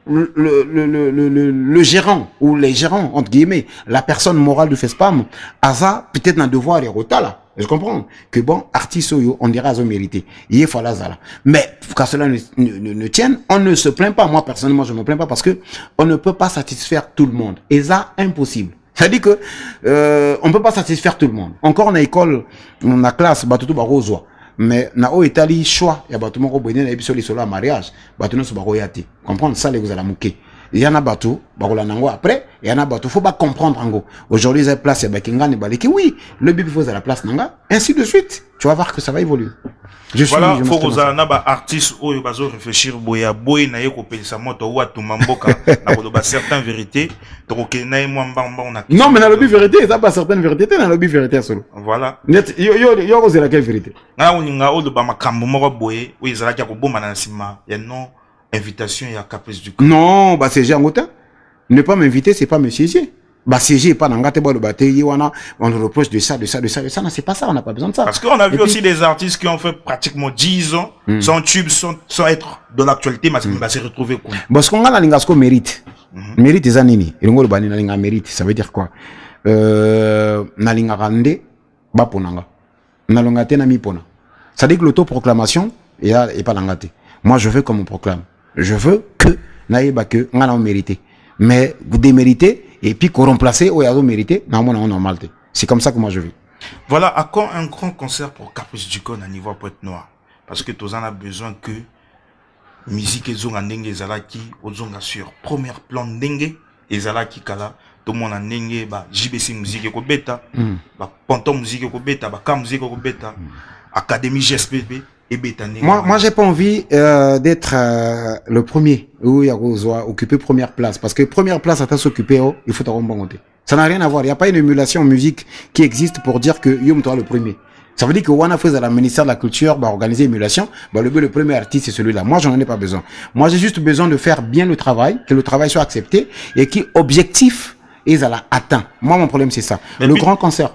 le gérant ou les gérants, entre guillemets, la personne morale du FESPAM, a ça peut-être un devoir et rota là. Je comprends que bon, artiste, on dirait à son mérité. Il faut la zala. Mais, qu'à cela ne tienne, on ne se plaint pas. Moi, personnellement, je ne me plains pas parce que on ne peut pas satisfaire tout le monde. Et ça, impossible. C'est-à-dire que, on peut pas satisfaire tout le monde. Encore, on a école, on a classe, batutu barozoa. Mais, na o Italie, choix, ya batutu moko boyne na ebiso li solo mariage, batutu no so baroyate. Comprendre ça, les vous allez mouquer. il y en a bateau, après, il y en a bateau, faut pas comprendre en gros. Aujourd'hui, il y a place, il y a oui, le bébé faut à la place, ainsi de suite. Tu vas voir que ça va évoluer. Voilà, faut que vous ayez artistes où ils vont réfléchir, boya, boy, na yeko pelisa moto, ou à tout mamboka, na certaines vérités, donc non, mais dans le but vérité, ça pas certaines vérités, dans le but vérité solo. Voilà. Yo, c'est laquelle vérité? Na on inga o de ba makambo moko boye, où ils allaient à Koboma na sima, il y a non invitation, il y a caprice du corps. Non, bah c'est Jean Gautin. Ne pas m'inviter, c'est pas me siéger. Bah siéger, pas dans gâte, on nous reproche de ça, non, c'est pas ça, on n'a pas besoin de ça. Parce qu'on a vu aussi des artistes qui ont fait pratiquement 10 ans, sans tube, sans être de l'actualité, mais qui va se retrouver quoi. Parce qu'on a la lingasco mérite. Mérite des années. Et le bani na linga mérite, ça veut dire quoi? Na linga rande, ba ponanga. Na longate na mi pona. Ça dit que l'autoproclamation, est pas langate. Moi, je veux comme on proclame. Je veux que, naïba que, on a mérité. Mais, vous déméritez, et puis qu'on remplace, ou y'a mérité, normalement, on a normal. C'est comme ça que moi je vis. Voilà, à quand un grand concert pour Caprice du Con à niveau Pointe-Noire? Parce que tous en a besoin que, musique et zonga nenge zalaki, ou zonga sur premier plan nenge, et zalaki kala, tout le monde a nenge, bah, JBC musique et bêta, bah, Panton musique et bêta, bah, Kam musique et bêta, Académie GSPB. Moi, j'ai pas envie d'être le premier où il y a occuper première place, parce que première place à s'occuper, il faut t'avoir un bon côté. Ça n'a rien à voir. Il n'y a pas une émulation en musique qui existe pour dire que Yom toi le premier. Ça veut dire que Wana faisait la ministère de la Culture, bah, organiser émulation, bah, le premier artiste c'est celui-là. Moi, j'en ai pas besoin. Moi, j'ai juste besoin de faire bien le travail, que le travail soit accepté et qui objectif. Ils allaient atteint. Moi, mon problème, c'est ça. Mais le grand concert.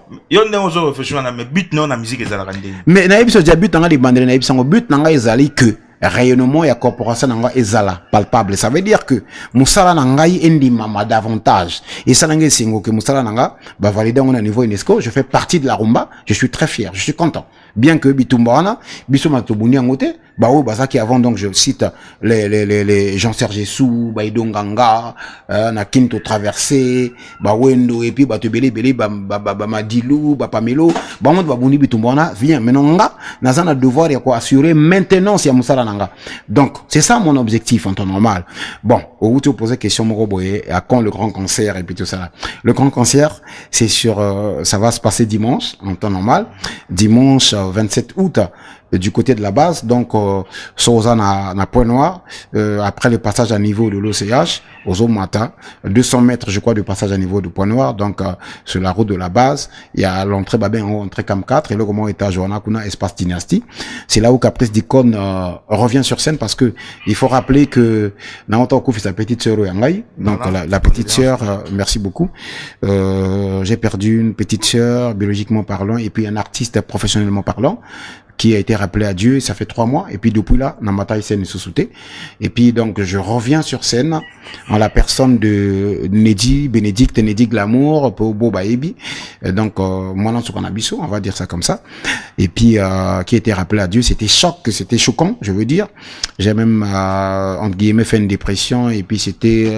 Mais naïb so but nanga di bandere naïb sango but nanga ezali que rayonnement et corporation nanga ezala palpable. Ça veut dire que musala nanga endi mama davantage. Et ça nanga singo que musala nanga ba valider on a niveau UNESCO. Je fais partie de la rumba. Je suis très fier. Je suis content. Bien que Bitumbaana, Bisoma Tobuni Angote, Bao Bazaki avant, donc je cite les Jean-Serge Sou, Baidonganga, Nakinto Traversé, Bawendo, et puis Batubele, Bamadilou, Bapamelo, Bamot Babouni Bitumbaana, vient. Maintenant, Nazana devoir y quoi assurer maintenance, Yamusala Nanga. Donc, c'est ça mon objectif en temps normal. Bon, au tu posais question, Moroboye, à quand le grand concert et puis tout ça. Le grand concert, c'est sur, ça va se passer dimanche, en temps normal. Dimanche, 27 août du côté de la base, donc Soza na Point Noir, après le passage à niveau de l'OCH, aux Omata, 200 mètres je crois de passage à niveau de Point Noir, donc sur la route de la base, il y a l'entrée Babin, entrée Cam 4, et le comment étage Joana Kuna espace dynastie. C'est là où Caprice d'Icône revient sur scène, parce que il faut rappeler que Naoto Kouf sa petite sœur Yangai, donc voilà, la petite sœur, merci beaucoup. J'ai perdu une petite sœur biologiquement parlant, et puis un artiste professionnellement parlant, qui a été rappelé à Dieu, ça fait 3 mois, et puis depuis là, Namata Isen Susute. Et puis donc je reviens sur scène en la personne de Bénédicte Glamour, Pobo Baebi, donc moi Abisso, on va dire ça comme ça, et puis qui a été rappelé à Dieu. C'était choquant, je veux dire. J'ai même entre guillemets fait une dépression, et puis c'était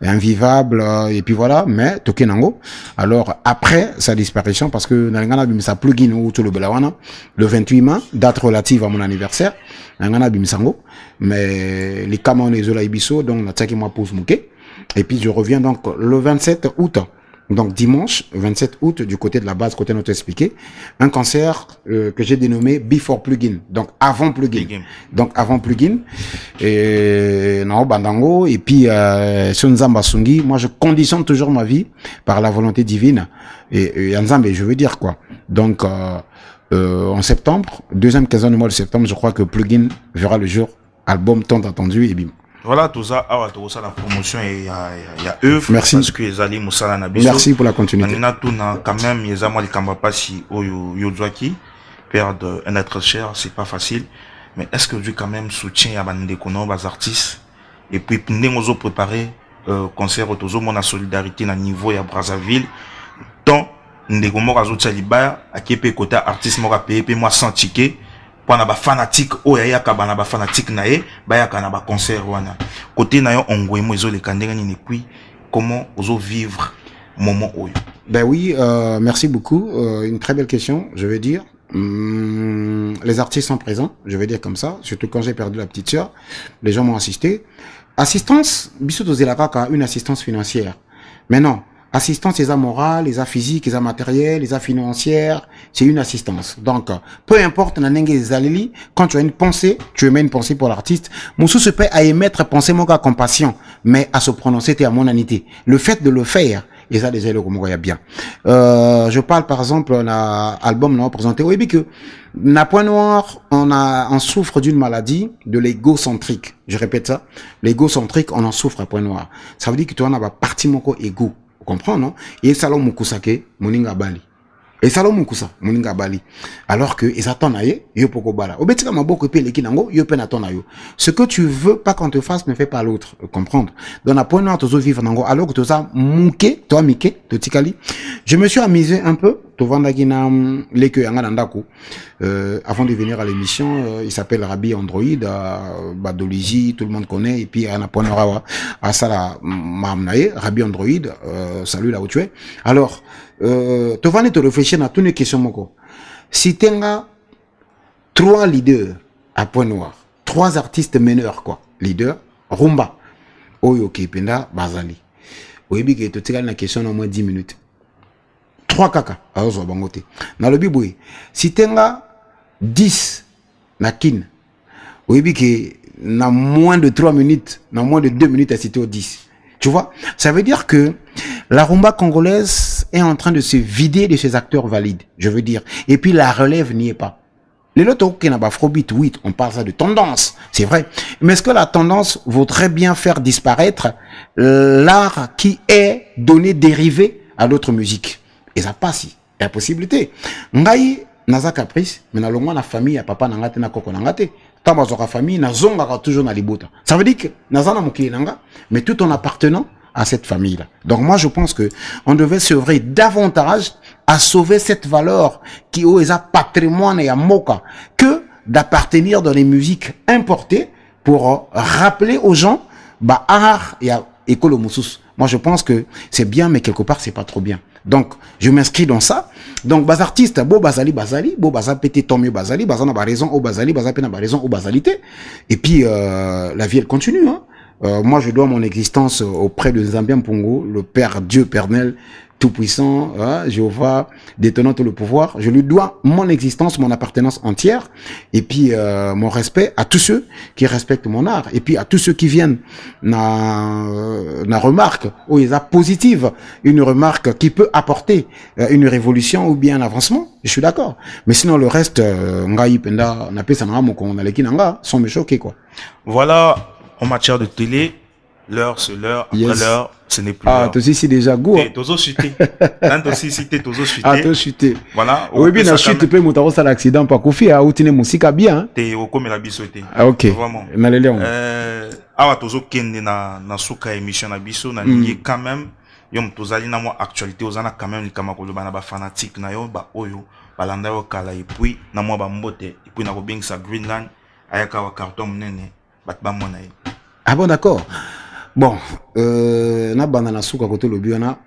invivable, et puis voilà, mais Tokenango. Alors après sa disparition, parce que Nalingana Bimisa plugin ou tout le Belawana, le 28 mai, date relative à mon anniversaire, Nalingana Bimisango, mais les Kamon et Zola Ibiso, donc Natsaki moi pose Mouké, et puis je reviens donc le 27 août. Donc dimanche 27 août du côté de la base, côté notre expliqué, un concert que j'ai dénommé Before Plugin, donc avant plugin. Donc avant plugin, et non Bandango, et puis Sunzamba Sungi. Moi je conditionne toujours ma vie par la volonté divine et Nzambe, je veux dire quoi. Donc en septembre, deuxième quinzaine du mois de septembre, je crois que plugin verra le jour, album tant attendu, et bim. Voilà, tout ça, la promotion et il y a œuvre. Merci. Parce que les alliés Moussala Nabiso. Merci pour la continuité. Quand même, il y a moi, les Kambapasi, Yodjaki, perdre un être cher, c'est pas facile. Mais est-ce que Dieu quand même soutient à Bandekono, les artistes? Et puis, nous avons préparé, concert, autozo, mon solidarité, à niveau, à Brazzaville. Tant, nous avons raison de Tchaliba, à qui peut côté artiste, moi, payer, puis moi, sans ticket. Pour ba fanatique o ya kabana ba fanatique nae ba ya kana ba concert wana côté na yo ongwe mo ezo le kandenga ni puis comment ozo vivre moment oyo. Ben oui, merci beaucoup, une très belle question, je veux dire. Les artistes sont présents, je vais dire comme ça, surtout quand j'ai perdu la petite sœur, les gens m'ont assisté. assistance biso tozela kaka une assistance financière. Mais non, assistance les morale, les physique, les matériel, les financière, c'est une assistance. Donc peu importe na ndenge ezaleli, quand tu as une pensée, tu émets une pensée pour l'artiste, Moussou se peut à émettre pensée mon cas compassion, mais à se prononcer t'es à monanité. Le fait de le faire, et ça déjà le comment bien. Je parle par exemple un album non présenté oui que na Point Noir, on souffre d'une maladie de l'égocentrique. Je répète ça, l'égocentrique, on en souffre à Point Noir. Ça veut dire que tu en as parti mon égo. Vous comprenez, non? Et ça, mukusake, moninga bali. Et ça, mukusa, moninga bali. Alors que, ils attendent aïe, yo poko bala. Obetika maboko pe leki nango, yo pen attend aïe. Ce que tu veux pas qu'on te fasse, ne fais pas l'autre. Comprendre? Dans la Point Noir, tozo vivre nango, alors que toza mouke, toi mike, to tikali. Je me suis amusé un peu, to vandagina, leke yanga nandaku. Avant de venir à l'émission, il s'appelle Rabi Android, Badoligi, tout le monde connaît, et puis à Point Noir, à Sala, Mamnae, Rabi Android, salut là où tu es. Alors, tu vas te réfléchir à toutes les questions, moko. Si tu as 3 leaders à Point Noir, 3 artistes meneurs, quoi. Leader, Rumba, Oyo Kependa, Bazali. Oyebi que tu as la question en moins 10 minutes. 3 kaka, alors ça va bangoter. Dans le biboué, si tu as 10 na kin, oyebi que na moins de 3 minutes, na moins de 2 minutes à citer au 10. Tu vois, ça veut dire que la rumba congolaise est en train de se vider de ses acteurs valides, je veux dire. Et puis la relève n'y est pas. Les lotos qui n'a pas afrobeat, oui, on parle ça de tendance, c'est vrai. Mais est-ce que la tendance vaudrait bien faire disparaître l'art qui est donné, dérivé à d'autres musiques? Et ça passe, il y a possibilité. Ngai, naza caprice, mais na longa na famille, ya papa nangate na koko nangate. Tant que famille, na zonga toujours na libota. Ça veut dire que nazana mokili nanga, mais tout en appartenant à cette famille-là. Donc moi, je pense que on devait s'œuvrer davantage à sauver cette valeur qui est un patrimoine et un moka, que d'appartenir dans les musiques importées pour rappeler aux gens, bah, art et école moussous. Moi, je pense que c'est bien, mais quelque part, c'est pas trop bien. Donc, je m'inscris dans ça. Donc, bas artiste, beau bazali, beau bazali, pété tant mieux bazali, bazana ba raison au bazali, bazapena ba raison au bazalité. Et puis, la vie, elle continue, hein. Moi, je dois mon existence auprès de Zambia Mpongo, le Père Dieu Pernel, tout-puissant, Jéhovah, détenant tout le pouvoir. Je lui dois mon existence, mon appartenance entière, et puis mon respect à tous ceux qui respectent mon art, et puis à tous ceux qui viennent na remarque, ou ils a positive, une remarque qui peut apporter une révolution ou bien un avancement. Je suis d'accord. Mais sinon, le reste, ngai penda, na pesa na moko na leki nanga, sont me choqués, quoi. Voilà. En matière de télé, l'heure c'est l'heure, après l'heure, ce n'est plus l'heure. Ah, toi aussi c'est déjà go. Tozo chuté. Nan aussi cité tozo chuté. Ah, toi chuté. Voilà. Oui, bien, la chute peut montrer ça l'accident pas confié à outiner musique bien. T'es au comme la biso était. Ah, ok. Vraiment. Ah, tozo kende na suka émission na biso na lié quand même. Yom tozali na mo actualité ozana quand même likama ko bana ba fanatique na yo ba oyo balanda yo kala et puis na mo ba mbote et puis na ko bingsa Greenland ayaka wa carton munene. Ah bon, d'accord. Bon, na banda na suka kote lobi wana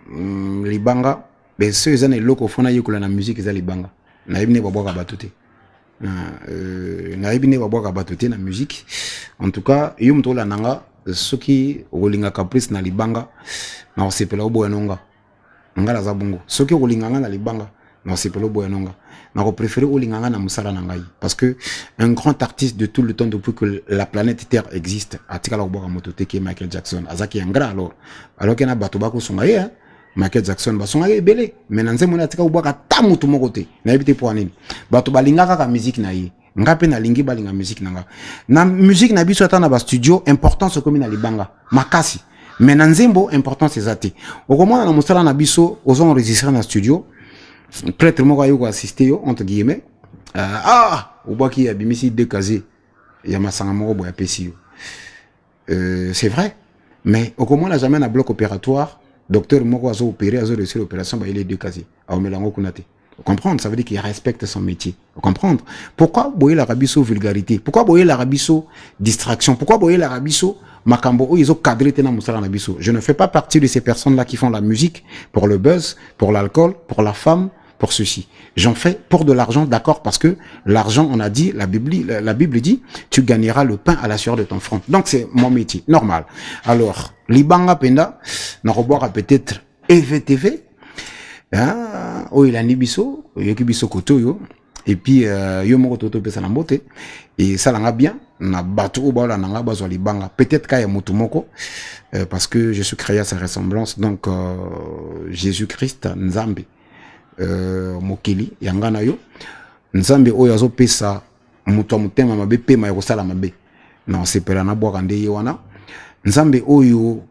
libanga, ben ceux qui ont loko fona yekola na musique za libanga. Na ibine babwaka batote. Na ibine babwaka batote na musique. En tout cas, yo mtola nanga soki rolinga caprice na libanga na osepela obo enonga. Ngala za bongo. Soki rolinga na libanga na osepela obo enonga. Je préfère Olinganga na musala nangai parce que un grand artiste de tout le temps depuis que la planète Terre existe a tikala oboka motote qui est Michael Jackson azaki ngra alors qu'il y a batobako songaye hein Michael Jackson ba songaye belé mais nanze mona tika oboka tamutu mokote na ebité pour nini bato balingaka ka musique na ye ngape na lingi balinga musique nanga na musique na biso atana ba studio importance comme na libanga makasi mais nanzembo importance ezati okomona na musala na biso ozo enregistrer na studio prêtre moko ayo ko assister yo entre guillemets obaki ya bimisi de casier ya masanga moko boya pesi yo c'est vrai mais au comment on n'a jamais un bloc opératoire docteur moko azo opérer azo réussir l'opération ba il est de casier a omelango kunate comprendre ça veut dire qu'il respecte son métier comprendre pourquoi boyer la rabiso vulgarité pourquoi boyer la rabiso distraction pourquoi boyer la rabiso makambo ou ils ont cadré tena musala na biso je ne fais pas partie de ces personnes là qui font la musique pour le buzz pour l'alcool pour la femme pour ceci. J'en fais pour de l'argent, d'accord, parce que l'argent, on a dit, la Bible dit, tu gagneras le pain à la sueur de ton front. Donc c'est mon métier, normal. Alors, libanga penda, na roboira peut-être EVTV, hein, oh il a nibiso, yokibiso koto yo, et puis yo moko toto pesa na mbote, et ça l'a bien, na batu oba la nanga bazwa libanga, peut-être kaya mutu moko, parce que je suis créé à sa ressemblance, donc Jésus-Christ Nzambe. Mokili yangana yo nzambe oyo azopesa mutu mutema mabe pema ya kosala mabe na sepela na bwaka nde wana nzambe oyo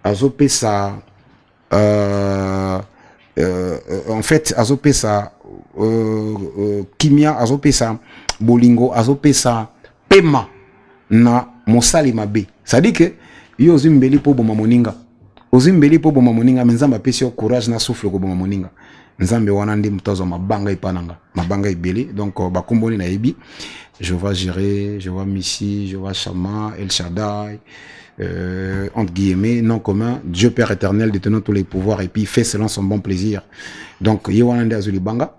azopesa en fait azopesa kimia azopesa bolingo azopesa pema na mosali mabe c'est-à-dire que yo ozimbeli po boma moninga ozimbeli po boma moninga nzambe apesi yo courage na souffle ko boma moninga nzambe wana ndi mutazo mabanga ipananga mabanga ibeli donc bakomboni na yebi je vois gérer je vois Missi je vois Shama El Shaddai entre guillemets non commun Dieu Père éternel détenant tous les pouvoirs et puis fait selon son bon plaisir donc ye wana ndi azuli banga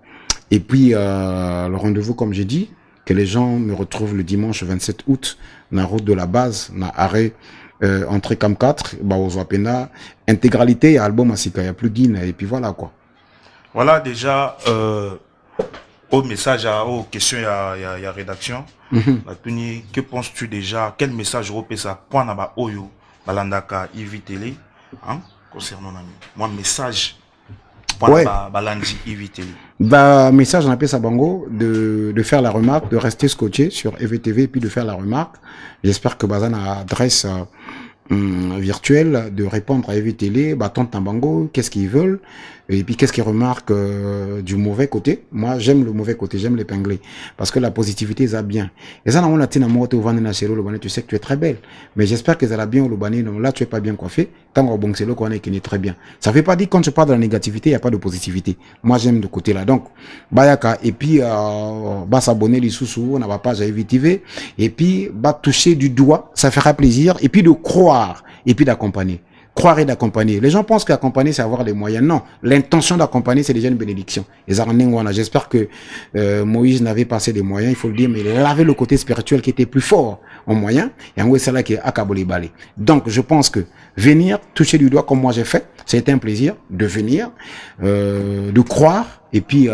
et puis le rendez-vous comme j'ai dit que les gens me retrouvent le dimanche 27 août na route de la base na arrêt entrée Cam 4 ba ozwapenda intégralité ya album asika ya plugin et puis voilà quoi. Voilà déjà au message, aux questions, il y a rédaction. Que penses-tu déjà? Quel message repère ça? Point à bas Oyo, Balandaka, Ivi Télé, hein, concernant moi message. Point à Balandi, Ivi Télé. Bah message on appelle ça bango de faire la remarque, de rester scotché sur EVTV et puis de faire la remarque. J'espère que Bazan a adresse virtuelle de répondre à EVTV, bah tant bango, qu'est-ce qu'ils veulent. Et puis qu'est-ce qu'ils remarquent du mauvais côté? Moi j'aime le mauvais côté, j'aime l'épingler parce que la positivité ça bien. Et ça on a tina moto au vendre na chéro le tu sais que tu es très belle, mais j'espère que ça l'a bien au bané non là tu es pas bien coiffé. Tant au bon c'est le qu'on est qui est très bien. Ça fait pas dire quand je parle de la négativité il y a pas de positivité. Moi j'aime de côté là donc bayaka et puis bah s'abonner les sous on a pas page à EVTV et puis bah toucher du doigt ça fera plaisir et puis de croire et puis d'accompagner. Croire et d'accompagner. Les gens pensent qu'accompagner, c'est avoir les moyens. Non. L'intention d'accompagner, c'est déjà une bénédiction. J'espère que Moïse n'avait pas assez de moyens, il faut le dire, mais il avait le côté spirituel qui était plus fort en moyens. Et en gros, c'est là qui est akaboli balé. Donc, je pense que venir, toucher du doigt comme moi j'ai fait, c'était un plaisir de venir, de croire. Et puis,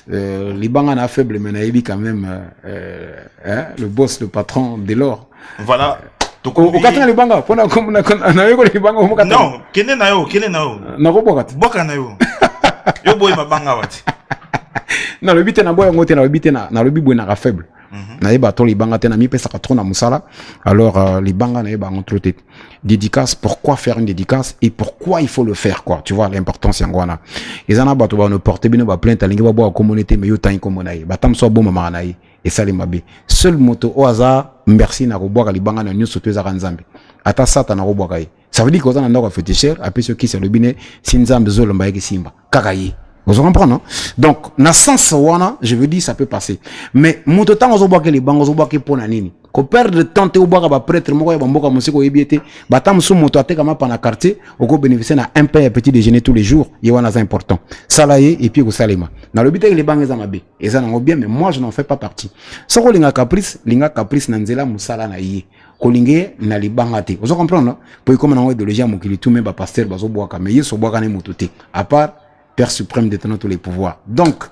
les banques en faible, mais naïbi quand même, le boss, le patron, dès lors. Voilà. Okatana libanga pona comme na yoko libanga omokata non kene na yo na ko bokata boka na yo yo boy mabanga wati na le bité na boya ngote na le bité na le bibwe na faible na yeba to libanga te na mi pesa ka trop na musala alors libanga na yeba entre tête dédicace pourquoi faire une dédicace et pourquoi il faut le faire quoi tu vois l'importance yangwana ezana bato ba no porter bino ba plainte alingi ba bo communauté mais yo tan ko monayi batam so bo mama na yi et ça les mabe seul moto au hasard merci na robwa libanga na nyuso to ezaka nzambe ata sata na robwa kai ça veut dire que ozana ndako féticheur après ce qui c'est le bine si nzambe zolo mbaye simba kaka yi vous comprenez non donc na sens wana je veux dire ça peut passer mais moto tango zo boka libanga zo boka pona nini ko perdre temps te oboka ba prêtre moko ya bamboka musiko yebiete batam su moto ateka mapa na quartier oko bénéficier na un pain petit déjeuner tous les jours y wana c'est important salaye et puis ko salema na le bité libanga za mabe et ça nango bien mais moi je n'en fais pas partie soko linga caprice na nzela musala na yi kolinge na libanga te vous comprenez non pour comme na idéologie ya mokili tout même ba pasteur bazo boka mais yeso boka na moto te à part Père suprême détenant tous les pouvoirs. Donc,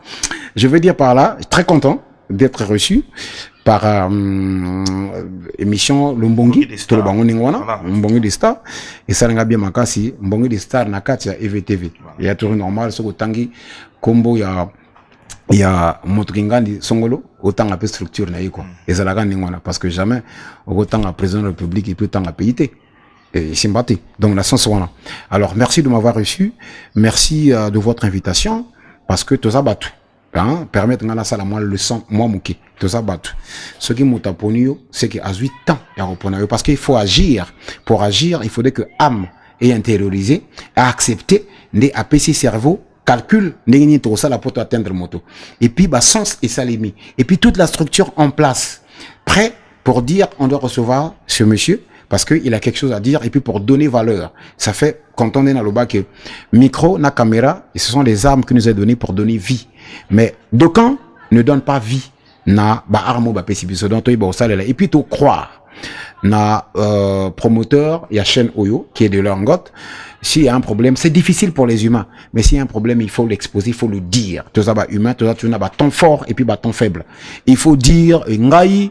je veux dire par là, très content d'être reçu par émission Lumbongi, tout le bango ningwana, Mbongi des stars, et ça n'a bien makasi, Mbongi des stars na katia EVTV. Il y a toujours normal, ce que tangi, combo il y a Motringandi Songolo, autant à peu structure na yiko, et ça la ningwana, parce que jamais, autant à président de la République et puis autant à PIT. Et Simbati. Donc, la sens voilà. Alors, merci de m'avoir reçu. Merci de votre invitation. Parce que tout ça bat. Hein, permettre à la salle moi le sang, moi mouké. Tout ça bat. Ce qui m'a taponi, c'est qu'il y a 8 ans, parce qu'il faut agir. Pour agir, il faudrait que âme ait intériorisé, a accepté, n'ait apaiser cerveau, calcul, n'ait tout ça, la pour atteindre moto. Et puis, bah, sens et salimi. Et puis, toute la structure en place. Prêt pour dire, on doit recevoir ce monsieur. parce qu'il a quelque chose à dire et puis pour donner valeur. Ça fait, quand on est dans le bas, que micro, na caméra, et ce sont les armes qui nous ont données pour donner vie. Mais d'aucuns ne donnent pas vie. Na ba armo ba pesibiso donc toi ba osala et puis to croire na promoteur il y a chaîne Oyo qui est de Langotte. S'il y a un problème, c'est difficile pour les humains, mais s'il y a un problème, il faut l'exposer, il faut le dire. Tout ça, bah, humain, tout ça, tu as ton fort et puis bah, ton faible. Il faut dire, ngai,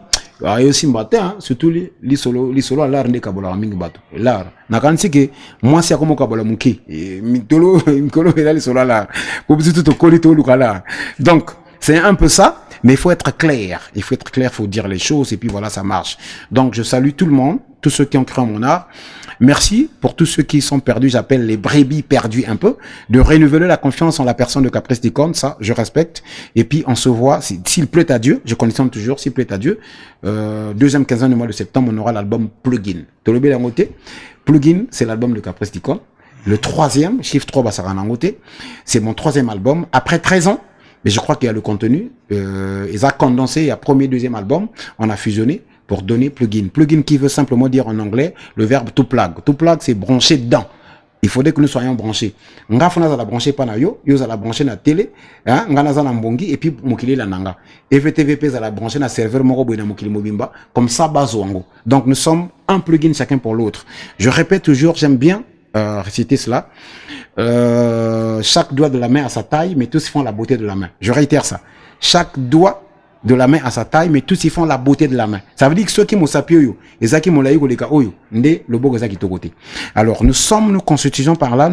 et aussi matin, surtout les solo à l'art de Kabola, Mingabato. L'art. N'a qu'à dire que moi, c'est comme Kabola Mouki. Mitolo, Mikolo, et là, les solo à l'art. Pour tout au colito, l'art. Donc, c'est un peu ça, mais il faut être clair. Il faut être clair, il faut dire les choses et puis voilà, ça marche. Donc, je salue tout le monde, tous ceux qui ont cru en mon art. Merci pour tous ceux qui sont perdus, j'appelle les brebis perdus un peu, de renouveler la confiance en la personne de Caprice d'Icône, ça, je respecte. Et puis, on se voit, s'il plaît à Dieu, je conditionne toujours, s'il plaît à Dieu, deuxième quinzaine du mois de septembre, on aura l'album Plugin. Tolobé Langote, Plugin, c'est l'album de Caprice d'Icône. Le troisième, chiffre 3, Bassara Langote, c'est mon troisième album. Après 13 ans, mais je crois qu'il y a le contenu, ils ont condensé, il y a premier, deuxième album, on a fusionné pour donner plugin. Plugin qui veut simplement dire en anglais le verbe to plug. To plug, c'est brancher dedans. Il faudrait que nous soyons branchés. Nga fona za la brancher pa na yo za la brancher na télé, hein, nga na za na mbongi et puis mokili la nanga. EVTVP za la brancher na serveur moko boy na mokili mobimba, comme ça bazo wango. Donc nous sommes un plugin chacun pour l'autre. Je répète toujours, j'aime bien réciter cela. Chaque doigt de la main a sa taille, mais tous font la beauté de la main. Je réitère ça. Chaque doigt de la main à sa taille, mais tous ils font la beauté de la main. Ça veut dire que ceux qui m'ont sapé oyo, et ceux qui m'ont laïko les cas oyo, ndé le beau qui côté. Alors nous constituons par là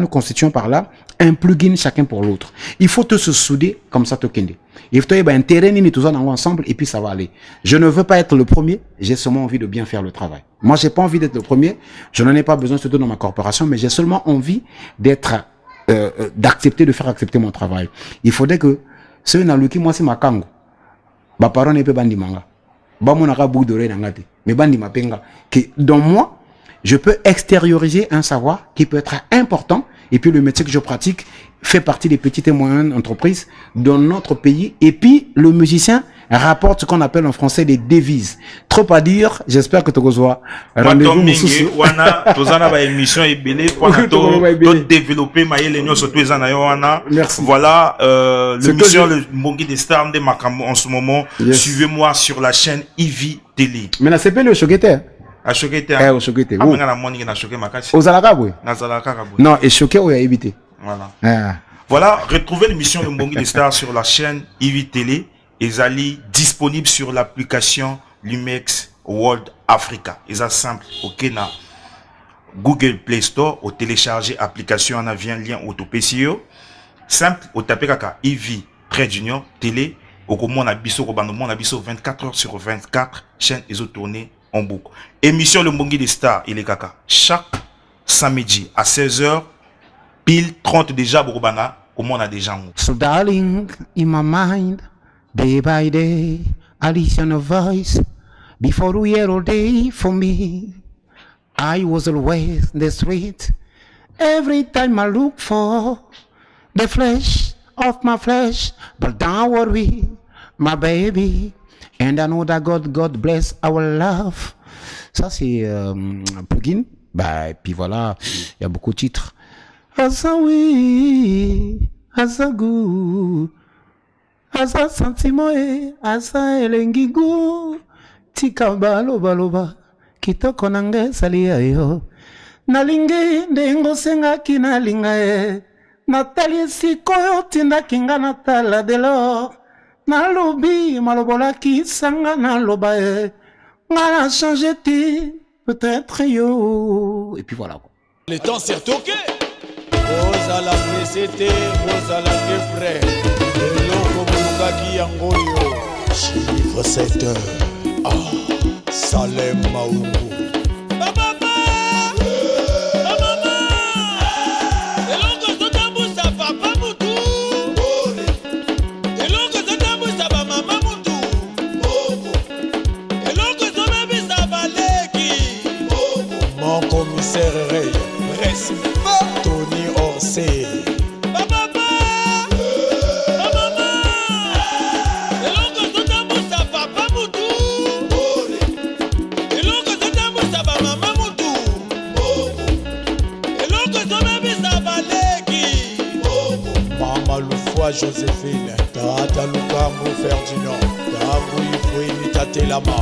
un plugin chacun pour l'autre. Il faut tous se souder comme ça tokende. Il faut un terrain ni tous ensemble et puis ça va aller. Je ne veux pas être le premier, j'ai seulement envie de bien faire le travail. Moi j'ai pas envie d'être le premier, je n'en ai pas besoin surtout dans ma corporation, mais j'ai seulement envie d'être d'accepter de faire accepter mon travail. Il faudrait que ceux dans le qui moi c'est ma kango. Ba parole ne peut bandi manga. Ba mon aka bouc d'oreille n'angate. Mais bandi ma penga. Que dans moi, je peux extérioriser un savoir qui peut être important. Et puis le métier que je pratique fait partie des petites et moyennes entreprises dans notre pays. Et puis le musicien rapporte ce qu'on appelle en français des devises. Trop à dire, j'espère que tu reçois. Rendez-vous wana tozana ba émission ebele pour développer maïle surtout les wana. Voilà l'émission le Mbongi des Stars de Makambo en ce moment. Suivez-moi sur la chaîne Ivy Télé. Mais la CP le choquete. A choquete. Au choquete. Ah nga na moni na choqué makasi. Ozalaka boy. Na zalaka boy. Non, et choqué ou éviter. Voilà. Voilà, retrouvez l'émission le Mbongi des Stars sur la chaîne Ivy Télé. Et Ali disponible sur l'application Lumex World Africa. Et ça simple. Ok na Google Play Store. Au télécharger application on a vient lien auto PCO. Simple. Au taper kaka Ivy Trade Union Télé. Au comment on a biso ko bando on a biso 24 heures sur 24 chaîne et autres tournées en boucle. Émission le Mbongi des Stars il est kaka chaque samedi à 16h pile 30 déjà Bokobana comment on a déjà. So darling in my mind. Day by day, I listen a voice before we hear all day for me. I was always in the street. Every time I look for the flesh of my flesh, but don't worry, my baby. And I know that God bless our love. Ça c'est un plugin. Bah et puis voilà, il y a beaucoup de titres. Asawi, Asagu. Asa sentimo asa elengigu tika baloba kitoko nange salia yo nalingi ndengo senga kinalinga natali sikoyo tinda kinga natala delo nalobi malobola kisanga naloba ngana changer ti peut-être yo et puis voilà quoi. Le temps s'est toqué. Vous à la précédé, vous à la frère. Chiffre 7 heures. Ah, Salem Maougou. Mon commissaire Ray, respect Tony Orsay. Papa Moutou Mama Joséphine, Tata Lukambo Ferdinand, Tangu Ifouini Tatelama,